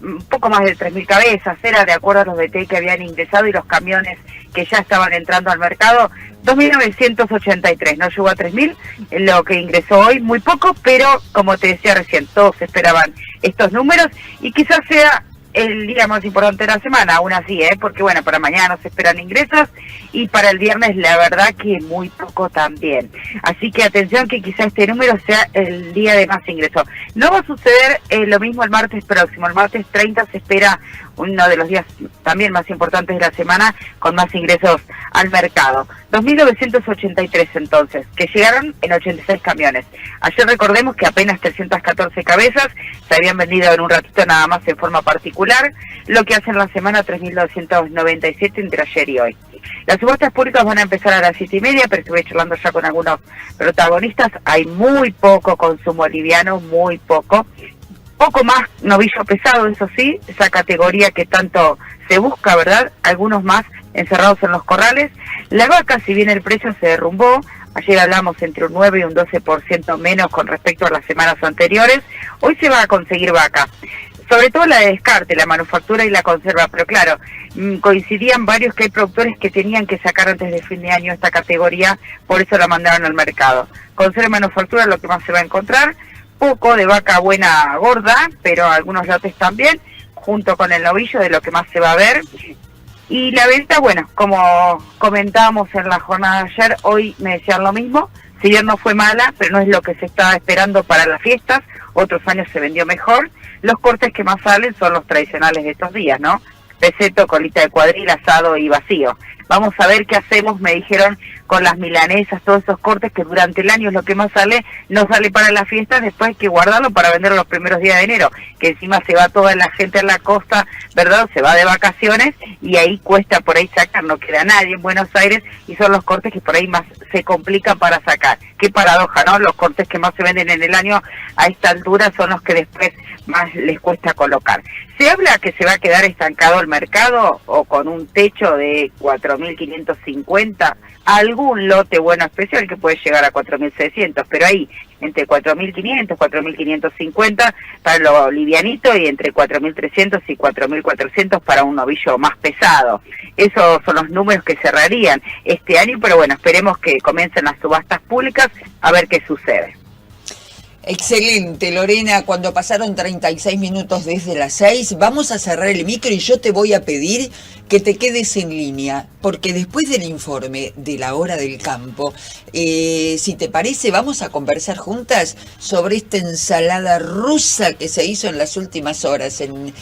Speaker 12: un poco más de 3.000 cabezas, era de acuerdo a los BT que habían ingresado y los camiones que ya estaban entrando al mercado, 2.983, no llegó a 3.000, lo que ingresó hoy, muy poco, pero como te decía recién, todos esperaban estos números y quizás sea el día más importante de la semana, aún así, porque bueno, para mañana se esperan ingresos y para el viernes la verdad que muy poco también. Así que atención que quizá este número sea el día de más ingresos. No va a suceder lo mismo el martes próximo, el martes 30 se espera uno de los días también más importantes de la semana con más ingresos al mercado. 2.983 entonces, que llegaron en 86 camiones. Ayer recordemos que apenas 314 cabezas se habían vendido en un ratito nada más en forma particular, lo que hace en la semana 3.297 entre ayer y hoy. Las subastas públicas van a empezar a las 7:30, pero estuve charlando ya con algunos protagonistas. Hay muy poco consumo liviano, muy poco. Poco más novillo pesado, eso sí, esa categoría que tanto se busca, ¿verdad? Algunos más encerrados en los corrales. La vaca, si bien el precio se derrumbó, ayer hablamos entre un 9 y un 12% menos con respecto a las semanas anteriores, hoy se va a conseguir vaca. Sobre todo la de descarte, la manufactura y la conserva, pero claro, coincidían varios que hay productores que tenían que sacar antes de fin de año esta categoría, por eso la mandaron al mercado. Conserva y manufactura lo que más se va a encontrar, poco de vaca buena gorda, pero algunos lotes también, junto con el novillo de lo que más se va a ver. Y la venta, bueno, como comentábamos en la jornada de ayer, hoy me decían lo mismo, si bien no fue mala, pero no es lo que se estaba esperando para las fiestas, otros años se vendió mejor. Los cortes que más salen son los tradicionales de estos días, ¿no? Peseto, colita de cuadril, asado y vacío. Vamos a ver qué hacemos, me dijeron, con las milanesas, todos esos cortes que durante el año es lo que más sale, no sale para las fiestas, después hay que guardarlo para venderlo los primeros días de enero, que encima se va toda la gente a la costa, ¿verdad? Se va de vacaciones y ahí cuesta por ahí sacar, no queda nadie en Buenos Aires y son los cortes que por ahí más se complican para sacar. Qué paradoja, ¿no? Los cortes que más se venden en el año a esta altura son los que después más les cuesta colocar. ¿Se habla que se va a quedar estancado el mercado o con un techo de 4.550? Algún lote bueno especial que puede llegar a 4.600, pero ahí entre 4.500, 4.550 para lo livianito y entre 4.300 y 4.400 para un novillo más pesado. Esos son los números que cerrarían este año, pero bueno, esperemos que comiencen las subastas públicas a ver qué sucede.
Speaker 2: Excelente, Lorena. Cuando pasaron 36 minutos desde las 6, vamos a cerrar el micro y yo te voy a pedir que te quedes en línea, porque después del informe de la hora del campo, si te parece, vamos a conversar juntas sobre esta ensalada rusa que se hizo en las últimas horas en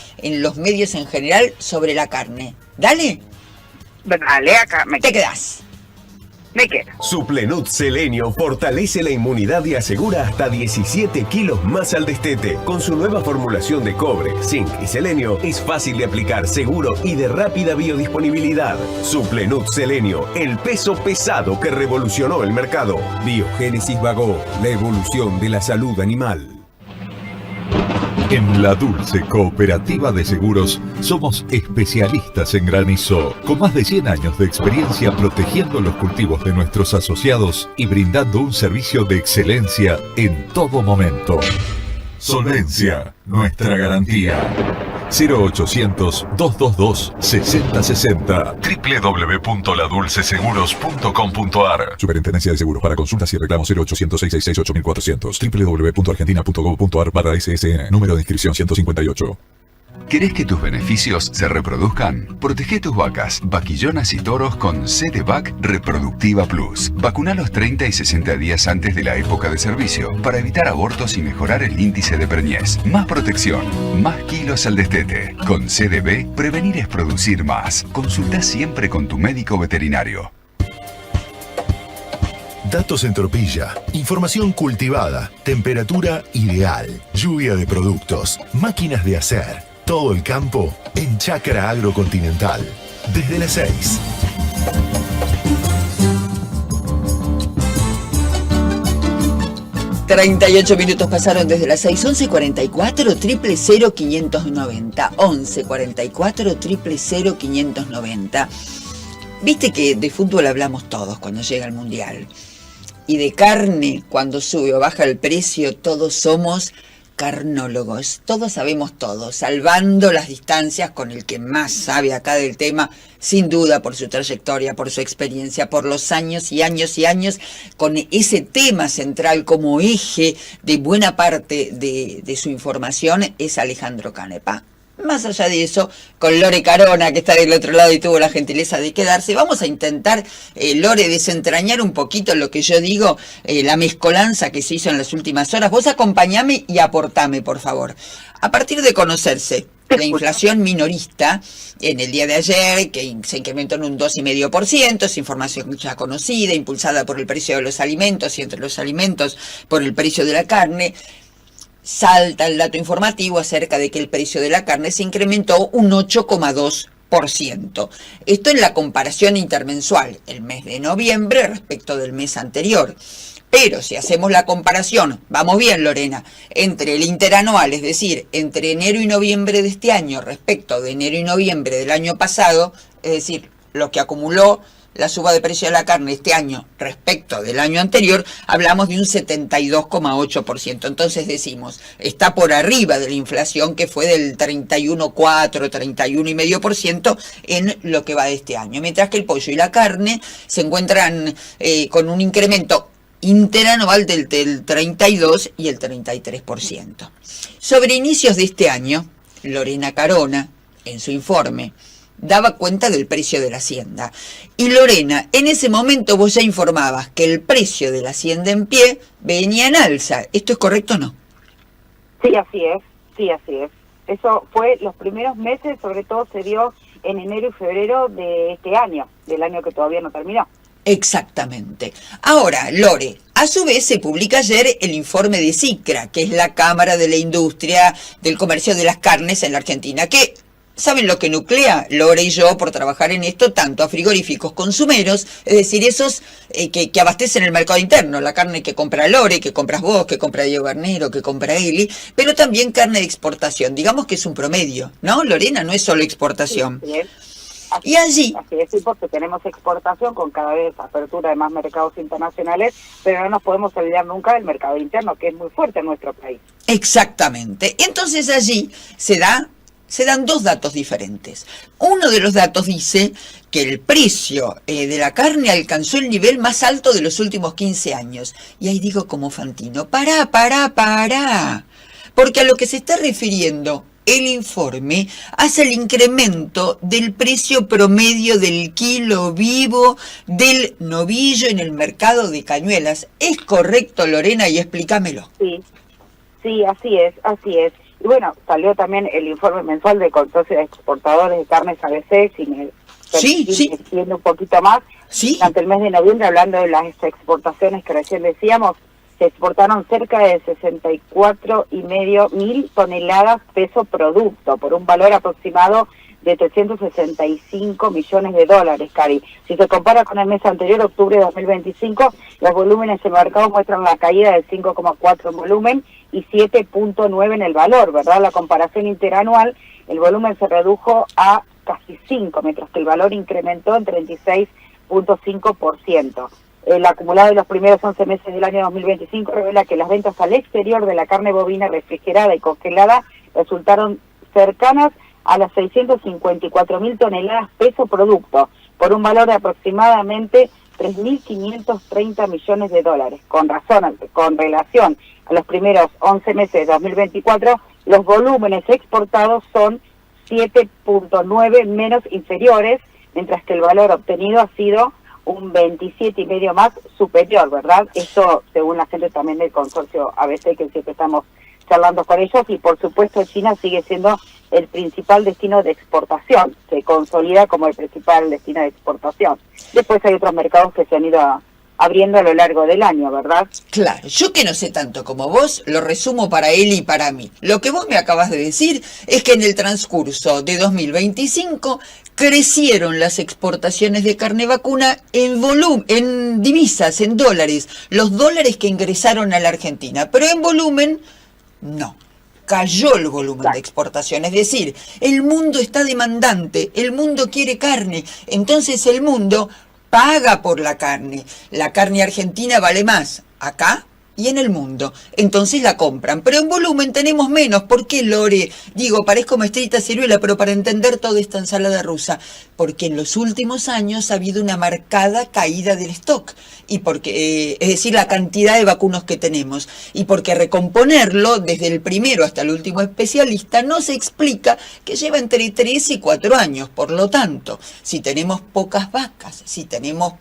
Speaker 2: los medios en general sobre la carne. ¿Dale?
Speaker 12: Dale, acá me
Speaker 2: te quedás.
Speaker 12: Me quedo.
Speaker 13: Suplenut Selenio fortalece la inmunidad y asegura hasta 17 kilos más al destete. Con su nueva formulación de cobre, zinc y selenio, es fácil de aplicar, seguro y de rápida biodisponibilidad. Suplenut Selenio, el peso pesado que revolucionó el mercado. Biogénesis Vago, la evolución de la salud animal.
Speaker 14: En La Dulce Cooperativa de Seguros somos especialistas en granizo, con más de 100 años de experiencia protegiendo los cultivos de nuestros asociados y brindando un servicio de excelencia en todo momento. Solvencia, nuestra garantía. 0800-222-6060 www.ladulceseguros.com.ar. Superintendencia de Seguros. Para consultas y reclamos 0800-666-8400 www.argentina.gov.ar/SSN. Número de inscripción 158.
Speaker 15: ¿Querés que tus beneficios se reproduzcan? Protege tus vacas, vaquillonas y toros con CDVAC Reproductiva Plus. Vacunalos 30 y 60 días antes de la época de servicio para evitar abortos y mejorar el índice de preñez. Más protección, más kilos al destete. Con CDB, prevenir es producir más. Consulta siempre con tu médico veterinario.
Speaker 7: Datos en tropilla, información cultivada, temperatura ideal, lluvia de productos, máquinas de hacer. Todo el campo en Chácara Agrocontinental. Desde las 6.
Speaker 2: ...38 minutos pasaron desde las 6... 11 44 000 590... 11 44 000 590... Viste que de fútbol hablamos todos cuando llega el Mundial. Y de carne, cuando sube o baja el precio, todos somos carnólogos. Todos sabemos todo, salvando las distancias con el que más sabe acá del tema, sin duda por su trayectoria, por su experiencia, por los años y años y años, con ese tema central como eje de buena parte de su información, es Alejandro Canepa. Más allá de eso, con Lore Carona, que está del otro lado y tuvo la gentileza de quedarse, vamos a intentar, Lore, desentrañar un poquito lo que yo digo, la mezcolanza que se hizo en las últimas horas. Vos acompañame y aportame, por favor. A partir de conocerse la inflación minorista en el día de ayer, que se incrementó en un 2,5%, es información ya conocida, impulsada por el precio de los alimentos y entre los alimentos por el precio de la carne, salta el dato informativo acerca de que el precio de la carne se incrementó un 8,2%. Esto en la comparación intermensual, el mes de noviembre respecto del mes anterior. Pero si hacemos la comparación, vamos bien Lorena, entre el interanual, es decir, entre enero y noviembre de este año respecto de enero y noviembre del año pasado, es decir, lo que acumuló la suba de precio de la carne este año respecto del año anterior, hablamos de un 72,8%. Entonces decimos, está por arriba de la inflación que fue del 31,4%, 31,5% en lo que va de este año. Mientras que el pollo y la carne se encuentran con un incremento interanual del 32 y el 33%. Sobre inicios de este año, Lorena Carona, en su informe, daba cuenta del precio de la hacienda. Y Lorena, en ese momento vos ya informabas que el precio de la hacienda en pie venía en alza. ¿Esto es correcto o no?
Speaker 12: Sí, así es. Sí, así es. Eso fue los primeros meses, sobre todo se dio en enero y febrero de este año, del año que todavía no terminó.
Speaker 2: Exactamente. Ahora, Lore, a su vez se publica ayer el informe de CICRA, que es la Cámara de la Industria del Comercio de las Carnes en la Argentina, que... ¿Saben lo que nuclea? Lore y yo, por trabajar en esto, tanto a frigoríficos consumeros, es decir, esos que abastecen el mercado interno, la carne que compra Lore, que compras vos, que compra Diego Garnero, que compra Eli, pero también carne de exportación. Digamos que es un promedio, ¿no, Lorena? No es solo exportación.
Speaker 12: Sí,
Speaker 2: y allí...
Speaker 12: Así es, sí, porque tenemos exportación con cada vez apertura de más mercados internacionales, pero no nos podemos olvidar nunca del mercado interno, que es muy fuerte en nuestro país.
Speaker 2: Exactamente. Entonces allí se dan dos datos diferentes. Uno de los datos dice que el precio de la carne alcanzó el nivel más alto de los últimos 15 años. Y ahí digo como Fantino, pará. Porque a lo que se está refiriendo el informe hace el incremento del precio promedio del kilo vivo del novillo en el mercado de Cañuelas. ¿Es correcto, Lorena? Y explícamelo.
Speaker 12: Sí, así es. Y bueno, salió también el informe mensual del Consorcio de Exportadores de Carnes ABC, Viendo un poquito más, durante el mes de noviembre, hablando de las exportaciones que recién decíamos, se exportaron cerca de 64.500 toneladas peso producto, por un valor aproximado de 365 millones de dólares, Cari. Si se compara con el mes anterior, octubre de 2025, los volúmenes en el mercado muestran la caída de 5,4 en volumen y 7,9 en el valor, ¿verdad? La comparación interanual, el volumen se redujo a casi 5, mientras que el valor incrementó en 36,5%. El acumulado de los primeros 11 meses del año 2025 revela que las ventas al exterior de la carne bovina refrigerada y congelada resultaron cercanas a las 654.000 toneladas peso producto, por un valor de aproximadamente 3.530 millones de dólares. Con relación a los primeros 11 meses de 2024, los volúmenes exportados son 7,9 menos inferiores, mientras que el valor obtenido ha sido un 27,5 más superior, ¿verdad? Esto según la gente también del consorcio ABC, que siempre estamos charlando con ellos, y por supuesto China sigue siendo el principal destino de exportación, se consolida como el principal destino de exportación. Después hay otros mercados que se han ido abriendo a lo largo del año, ¿verdad?
Speaker 2: Claro, yo que no sé tanto como vos, lo resumo para él y para mí. Lo que vos me acabas de decir es que en el transcurso de 2025 crecieron las exportaciones de carne vacuna en volumen, en divisas, en dólares, los dólares que ingresaron a la Argentina, pero en volumen, no. Cayó el volumen de exportación, es decir, el mundo está demandante, el mundo quiere carne, entonces el mundo paga por la carne argentina vale más acá y en el mundo, entonces la compran, pero en volumen tenemos menos. ¿Por qué, Lore? Digo, parezco maestrita ciruela, pero para entender toda esta ensalada rusa, porque en los últimos años ha habido una marcada caída del stock, y porque, es decir, la cantidad de vacunos que tenemos, y porque recomponerlo desde el primero hasta el último especialista no se explica que lleva entre 3 y 4 años. Por lo tanto, si tenemos pocas vacas, si tenemos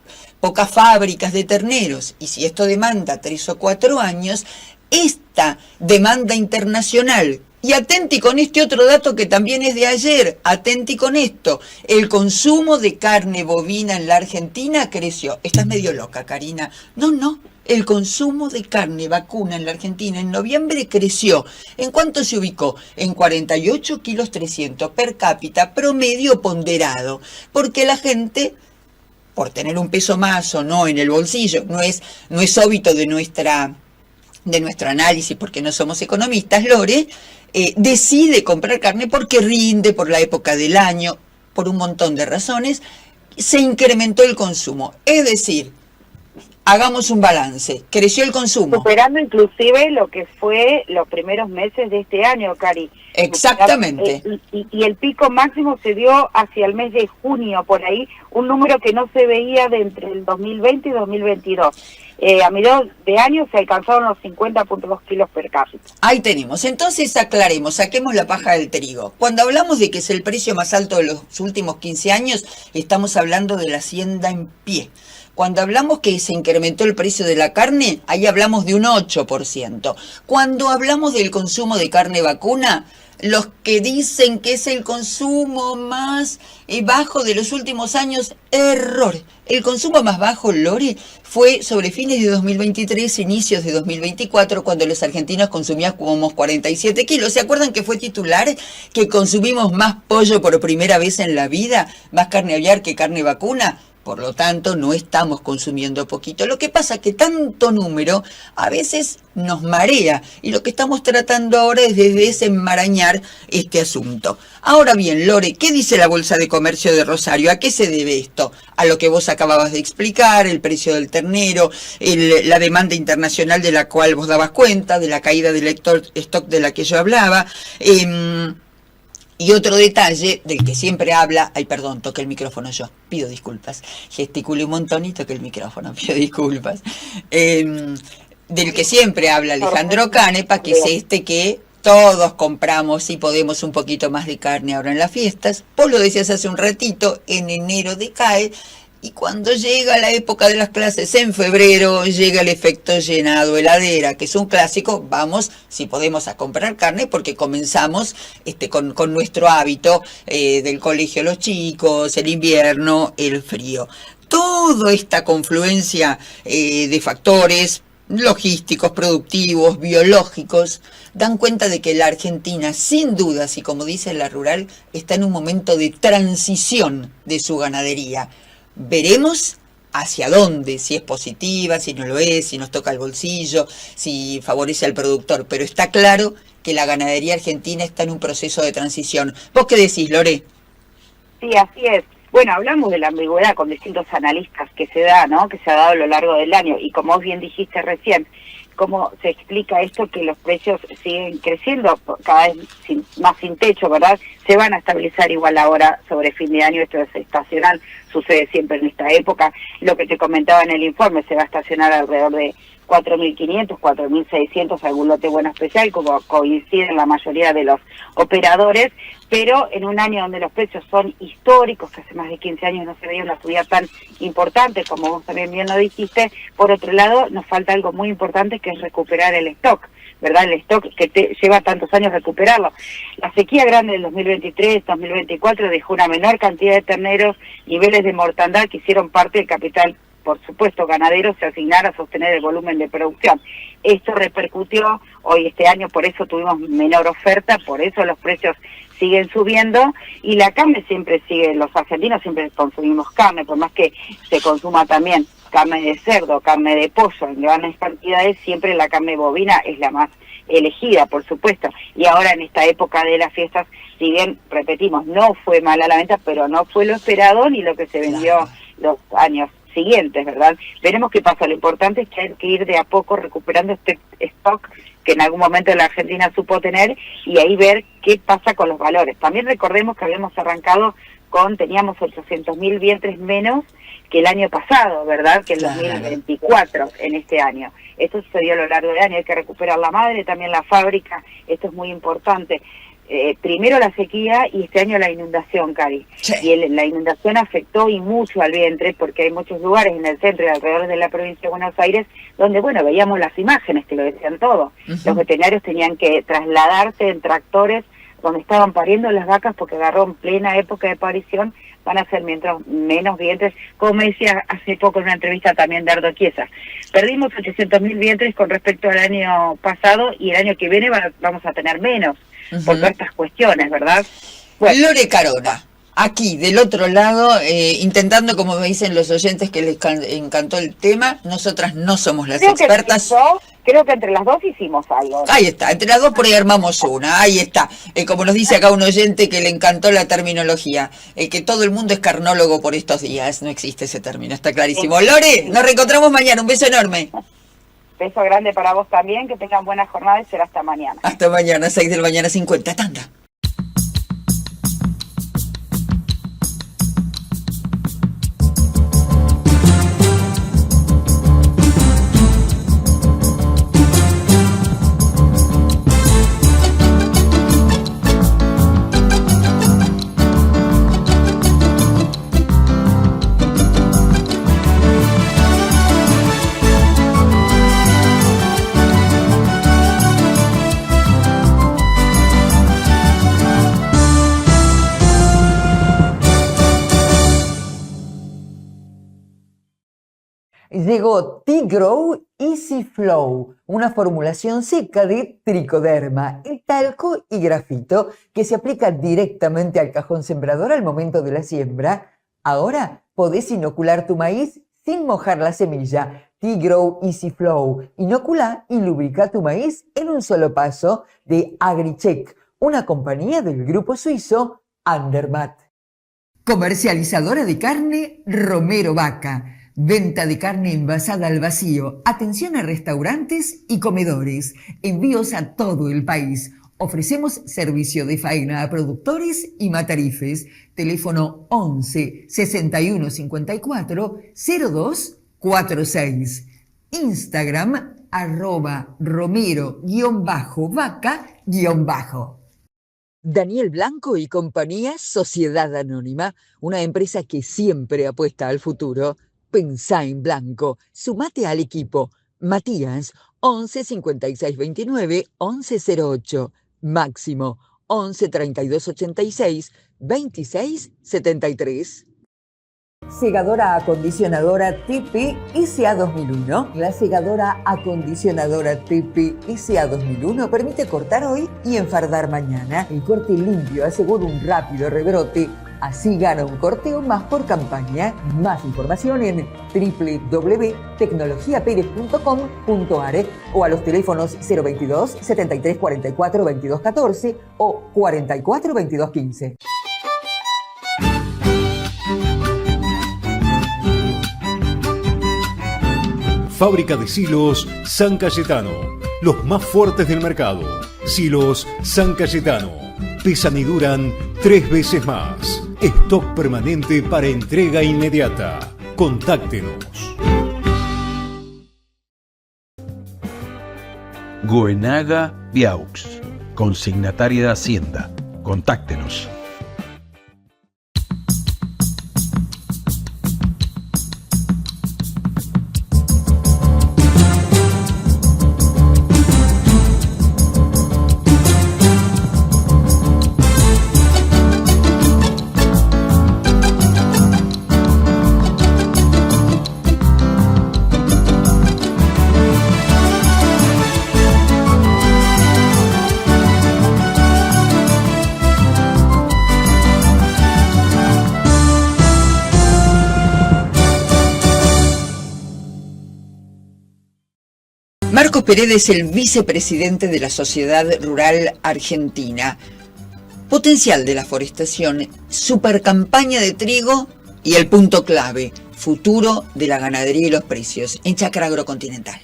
Speaker 2: pocas fábricas de terneros, y si esto demanda 3 o 4 años, esta demanda internacional, y atenti con este otro dato que también es de ayer, atenti con esto, el consumo de carne bovina en la Argentina creció. Estás medio loca, Karina. No, el consumo de carne vacuna en la Argentina en noviembre creció. ¿En cuánto se ubicó? En 48 kilos 300 per cápita, promedio ponderado, porque la gente, por tener un peso más o no en el bolsillo, no es óbito de nuestro análisis, porque no somos economistas, Lore, decide comprar carne porque rinde, por la época del año, por un montón de razones, se incrementó el consumo. Es decir, hagamos un balance, creció el consumo.
Speaker 12: Superando inclusive lo que fue los primeros meses de este año, Cari.
Speaker 2: Exactamente.
Speaker 12: Y el pico máximo se dio hacia el mes de junio, por ahí, un número que no se veía de entre el 2020 y 2022. A mediados de año se alcanzaron los 50,2 kilos per cápita.
Speaker 2: Ahí tenemos. Entonces aclaremos, saquemos la paja del trigo. Cuando hablamos de que es el precio más alto de los últimos 15 años, estamos hablando de la hacienda en pie. Cuando hablamos que se incrementó el precio de la carne, ahí hablamos de un 8%. Cuando hablamos del consumo de carne vacuna, los que dicen que es el consumo más bajo de los últimos años, error. El consumo más bajo, Lore, fue sobre fines de 2023, inicios de 2024, cuando los argentinos consumían como 47 kilos. ¿Se acuerdan que fue titular que consumimos más pollo por primera vez en la vida, más carne aviar que carne vacuna? Por lo tanto, no estamos consumiendo poquito. Lo que pasa es que tanto número a veces nos marea, y lo que estamos tratando ahora es de desenmarañar este asunto. Ahora bien, Lore, ¿qué dice la Bolsa de Comercio de Rosario? ¿A qué se debe esto? A lo que vos acababas de explicar, el precio del ternero, la demanda internacional de la cual vos dabas cuenta, de la caída del stock de la que yo hablaba. Y otro detalle del que siempre habla, ay perdón, toqué el micrófono yo, pido disculpas, gesticulé un montón y toqué el micrófono, pido disculpas, del que siempre habla Alejandro Canepa, que es que todos compramos y podemos un poquito más de carne ahora en las fiestas. Vos lo decías hace un ratito, en enero decae, Y cuando llega la época de las clases en febrero, llega el efecto llenado heladera, que es un clásico. Vamos, si podemos, a comprar carne, porque comenzamos con nuestro hábito del colegio, los chicos, el invierno, el frío. Toda esta confluencia de factores logísticos, productivos, biológicos, dan cuenta de que la Argentina, sin dudas, y como dice la rural, está en un momento de transición de su ganadería. Veremos hacia dónde, si es positiva, si no lo es, si nos toca el bolsillo, si favorece al productor, pero está claro que la ganadería argentina está en un proceso de transición. ¿Vos qué decís, Lore?
Speaker 12: Sí, así es. Bueno, hablamos de la ambigüedad con distintos analistas que se da, ¿no? Que se ha dado a lo largo del año, y como vos bien dijiste recién, cómo se explica esto, que los precios siguen creciendo cada vez más sin techo, ¿verdad? Se van a estabilizar igual ahora sobre fin de año, esto es estacional, sucede siempre en esta época. Lo que te comentaba en el informe, se va a estacionar alrededor de 4.500, 4.600, algún lote bueno especial, como coinciden la mayoría de los operadores, pero en un año donde los precios son históricos, que hace más de 15 años no se veía una subida tan importante, como vos también bien lo dijiste. Por otro lado, nos falta algo muy importante, que es recuperar el stock, ¿verdad? El stock que lleva tantos años recuperarlo. La sequía grande del 2023-2024 dejó una menor cantidad de terneros, niveles de mortandad que hicieron parte del capital, por supuesto, ganadero, se asignara a sostener el volumen de producción. Esto repercutió hoy este año, por eso tuvimos menor oferta, por eso los precios siguen subiendo, y la carne siempre sigue, los argentinos siempre consumimos carne, por más que se consuma también carne de cerdo, carne de pollo en grandes cantidades, siempre la carne bovina es la más elegida, por supuesto. Y ahora en esta época de las fiestas, si bien, repetimos, no fue mala la venta, pero no fue lo esperado ni lo que se vendió los años siguientes, ¿verdad? Veremos qué pasa. Lo importante es que hay que ir de a poco recuperando este stock que en algún momento la Argentina supo tener, y ahí ver qué pasa con los valores. También recordemos que habíamos arrancado teníamos 800.000 vientres menos que el año pasado, ¿verdad? Que el 2024 en este año. Esto sucedió a lo largo del año, hay que recuperar la madre, también la fábrica, esto es muy importante. Primero la sequía y este año la inundación, Cari. Sí. Y la inundación afectó y mucho al vientre, porque hay muchos lugares en el centro y alrededor de la provincia de Buenos Aires donde, bueno, veíamos las imágenes que lo decían todo. Los veterinarios tenían que trasladarse en tractores donde estaban pariendo las vacas, porque agarró en plena época de parición, van a ser menos vientres, como me decía hace poco en una entrevista también Dardo Chiesa. Perdimos 800.000 vientres con respecto al año pasado, y el año que viene vamos a tener menos, por todas estas cuestiones, ¿verdad? Bueno.
Speaker 2: Lore Carona, aquí del otro lado, intentando, como me dicen los oyentes que les encantó el tema, nosotras no somos las expertas.
Speaker 12: Creo que entre las dos hicimos algo.
Speaker 2: Ahí está, entre las dos por ahí armamos una, ahí está. Como nos dice acá un oyente que le encantó la terminología, que todo el mundo es carnólogo por estos días, no existe ese término, está clarísimo. Lore, nos reencontramos mañana, un beso enorme.
Speaker 12: Beso grande para vos también, que tengan buena jornada y será hasta mañana.
Speaker 2: Hasta mañana, 6 de la mañana 50, tanda. Llegó T-Grow Easy Flow, una formulación seca de tricoderma, talco y grafito que se aplica directamente al cajón sembrador al momento de la siembra. Ahora podés inocular tu maíz sin mojar la semilla. T-Grow Easy Flow inocula y lubrica tu maíz en un solo paso, de Agricheck, una compañía del grupo suizo Andermatt. Comercializadora de carne Romero Vaca. Venta de carne envasada al vacío. Atención a restaurantes y comedores. Envíos a todo el país. Ofrecemos servicio de faena a productores y matarifes. Teléfono 11 61 54 02 46. Instagram @romero_vaca_. Daniel Blanco y compañía Sociedad Anónima, una empresa que siempre apuesta al futuro. Pensá en blanco, sumate al equipo. Matías, 11 56 29 11 08. Máximo, 11 32 86 26 73. Segadora acondicionadora TP SA 2001. La segadora acondicionadora TP SA 2001 permite cortar hoy y enfardar mañana. El corte limpio asegura un rápido rebrote. Así gana un corteo más por campaña. Más información en www.tecnologiaperez.com.ar o a los teléfonos 022 73 44 22 14 o 44 22 15.
Speaker 4: Fábrica de Silos San Cayetano. Los más fuertes del mercado. Silos San Cayetano. Pesan y duran 3 veces más. Stock permanente para entrega inmediata. Contáctenos.
Speaker 5: Goenaga Viaux, consignataria de Hacienda. Contáctenos.
Speaker 2: Marcos Pereira es el vicepresidente de la Sociedad Rural Argentina. Potencial de la forestación, supercampaña de trigo y el punto clave, futuro de la ganadería y los precios en Chacra Agrocontinental.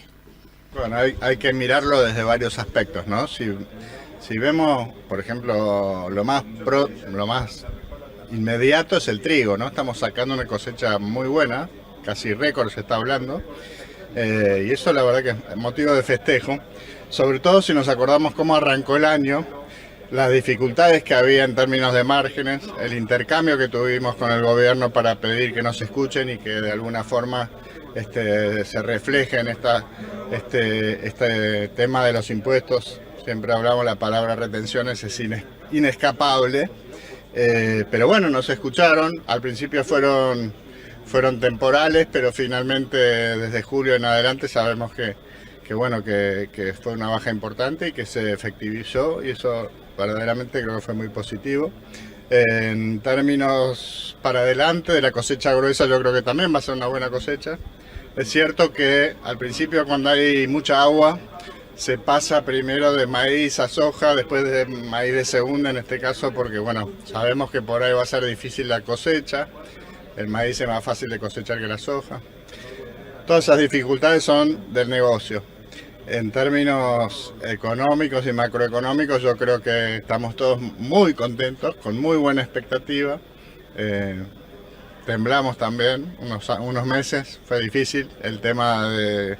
Speaker 16: Bueno, hay que mirarlo desde varios aspectos, ¿no? Si vemos, por ejemplo, lo más inmediato es el trigo, ¿no? Estamos sacando una cosecha muy buena, casi récord se está hablando. Y eso la verdad que es motivo de festejo, sobre todo si nos acordamos cómo arrancó el año, las dificultades que había en términos de márgenes, el intercambio que tuvimos con el gobierno para pedir que nos escuchen y que de alguna forma se refleje en este tema de los impuestos. Siempre hablamos, la palabra retenciones es inescapable, pero bueno, nos escucharon, al principio fueron temporales, pero finalmente desde julio en adelante sabemos que fue una baja importante y que se efectivizó, y eso verdaderamente creo que fue muy positivo. En términos para adelante de la cosecha gruesa, yo creo que también va a ser una buena cosecha. Es cierto que al principio, cuando hay mucha agua, se pasa primero de maíz a soja, después de maíz de segunda en este caso, porque bueno, sabemos que por ahí va a ser difícil la cosecha. El maíz es más fácil de cosechar que la soja. Todas esas dificultades son del negocio. En términos económicos y macroeconómicos, yo creo que estamos todos muy contentos, con muy buena expectativa. Temblamos también unos meses, fue difícil el tema de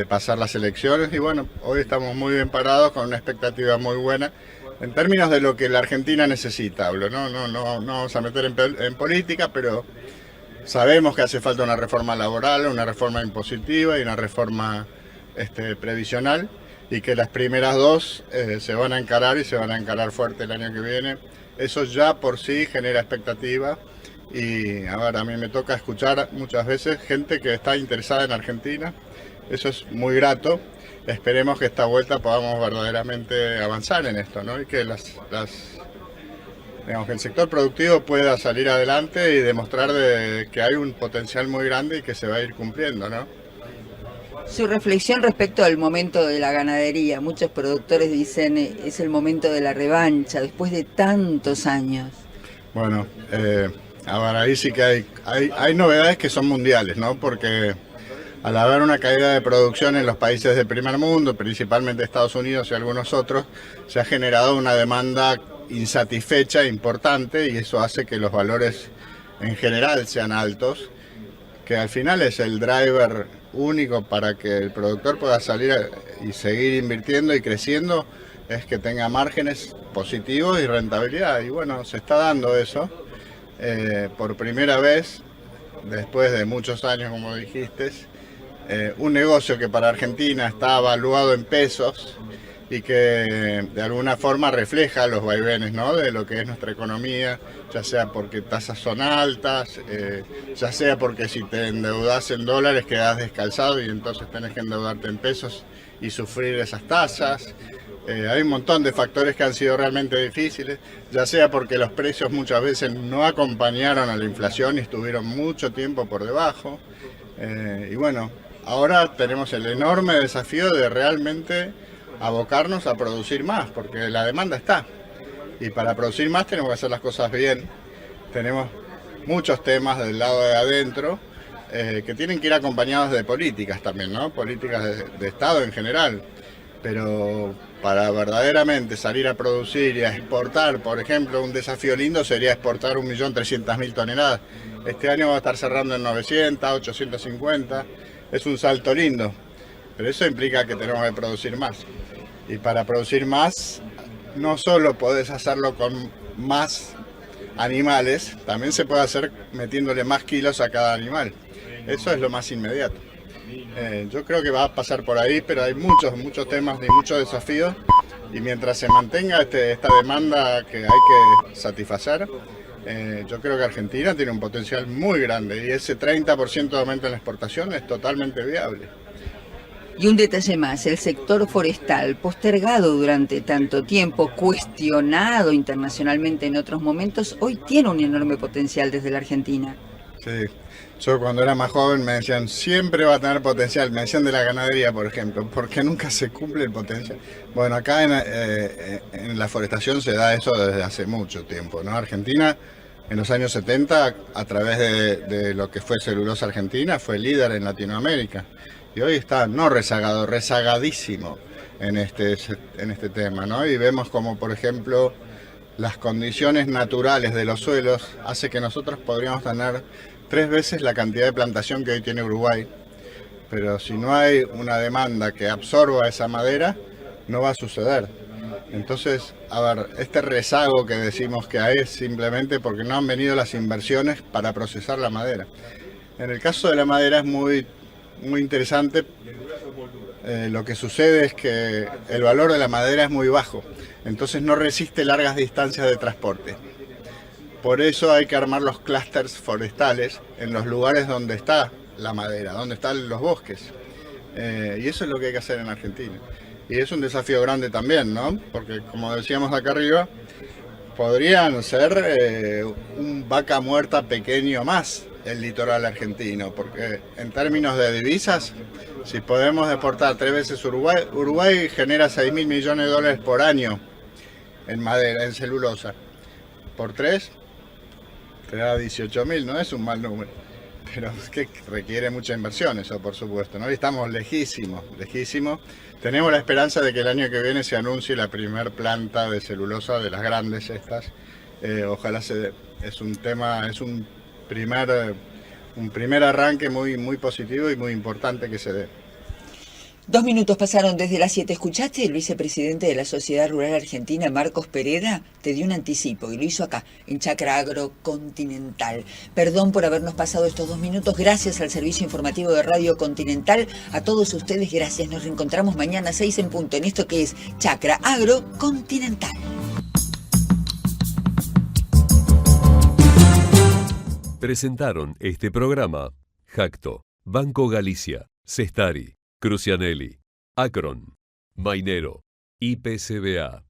Speaker 16: pasar las elecciones, y bueno, hoy estamos muy bien parados con una expectativa muy buena. En términos de lo que la Argentina necesita, hablo, no vamos a meter en política, pero sabemos que hace falta una reforma laboral, una reforma impositiva y una reforma previsional, y que las primeras dos se van a encarar y se van a encarar fuerte el año que viene. Eso ya por sí genera expectativa, y a mí me toca escuchar muchas veces gente que está interesada en Argentina. Eso es muy grato. Esperemos que esta vuelta podamos verdaderamente avanzar en esto, ¿no? Y que que el sector productivo pueda salir adelante y demostrar que hay un potencial muy grande y que se va a ir cumpliendo, ¿no?
Speaker 2: Su reflexión respecto al momento de la ganadería. Muchos productores dicen es el momento de la revancha después de tantos años.
Speaker 16: Bueno, ahí sí que hay novedades que son mundiales, ¿no? Porque al haber una caída de producción en los países del primer mundo, principalmente Estados Unidos y algunos otros, se ha generado una demanda insatisfecha importante, y eso hace que los valores en general sean altos, que al final es el driver único para que el productor pueda salir y seguir invirtiendo y creciendo. es que tenga márgenes positivos y rentabilidad. Y bueno, se está dando eso. Por primera vez, después de muchos años, como dijiste, un negocio que para Argentina está evaluado en pesos y que de alguna forma refleja los vaivenes, ¿no?, de lo que es nuestra economía, ya sea porque tasas son altas, ya sea porque si te endeudas en dólares quedas descalzado y entonces tenés que endeudarte en pesos y sufrir esas tasas. Hay un montón de factores que han sido realmente difíciles, ya sea porque los precios muchas veces no acompañaron a la inflación y estuvieron mucho tiempo por debajo. Y bueno, ahora tenemos el enorme desafío de realmente abocarnos a producir más, porque la demanda está. Y para producir más tenemos que hacer las cosas bien. Tenemos muchos temas del lado de adentro que tienen que ir acompañados de políticas también, ¿no? Políticas de Estado en general. Pero para verdaderamente salir a producir y a exportar, por ejemplo, un desafío lindo sería exportar 1.300.000 toneladas. Este año va a estar cerrando en 900, 850. Es un salto lindo, pero eso implica que tenemos que producir más. Y para producir más, no solo podés hacerlo con más animales, también se puede hacer metiéndole más kilos a cada animal. Eso es lo más inmediato. Yo creo que va a pasar por ahí, pero hay muchos temas y muchos desafíos. Y mientras se mantenga esta demanda que hay que satisfacer, yo creo que Argentina tiene un potencial muy grande y ese 30% de aumento en la exportación es totalmente viable.
Speaker 2: Y un detalle más, el sector forestal, postergado durante tanto tiempo, cuestionado internacionalmente en otros momentos, hoy tiene un enorme potencial desde la Argentina.
Speaker 16: Sí, yo cuando era más joven me decían, siempre va a tener potencial, me decían de la ganadería, por ejemplo, porque nunca se cumple el potencial. Bueno, acá en la forestación se da eso desde hace mucho tiempo, ¿no? Argentina, en los años 70, a través de lo que fue Celulosa Argentina, fue líder en Latinoamérica. Y hoy está, no rezagado, rezagadísimo en este tema, ¿no? Y vemos como, por ejemplo, las condiciones naturales de los suelos hace que nosotros podríamos tener 3 veces la cantidad de plantación que hoy tiene Uruguay. Pero si no hay una demanda que absorba esa madera, no va a suceder. Entonces, a ver, este rezago que decimos que hay es simplemente porque no han venido las inversiones para procesar la madera. En el caso de la madera es muy interesante. Lo que sucede es que el valor de la madera es muy bajo, entonces no resiste largas distancias de transporte. Por eso hay que armar los clústeres forestales en los lugares donde está la madera, donde están los bosques. Y eso es lo que hay que hacer en Argentina. Y es un desafío grande también, ¿no? Porque como decíamos acá arriba, podrían ser un vaca muerta pequeño más el litoral argentino, porque en términos de divisas, si podemos exportar 3 veces Uruguay genera 6.000 millones de dólares por año en madera, en celulosa. Por 3, te da 18.000, no es un mal número, pero es que requiere mucha inversión eso, por supuesto, ¿no? Y estamos lejísimos. Tenemos la esperanza de que el año que viene se anuncie la primer planta de celulosa de las grandes estas. Ojalá se dé. Es un primer arranque muy positivo y muy importante que se dé.
Speaker 2: 2 minutos pasaron desde las 7. ¿Escuchaste? El vicepresidente de la Sociedad Rural Argentina, Marcos Pereda, te dio un anticipo y lo hizo acá, en Chacra Agro Continental. Perdón por habernos pasado estos 2 minutos. Gracias al servicio informativo de Radio Continental. A todos ustedes, gracias. Nos reencontramos mañana 6 en punto en esto que es Chacra Agro Continental.
Speaker 1: Presentaron este programa Jacto, Banco Galicia, Cestari, Crucianelli, Akron, Mainero, IPCBA.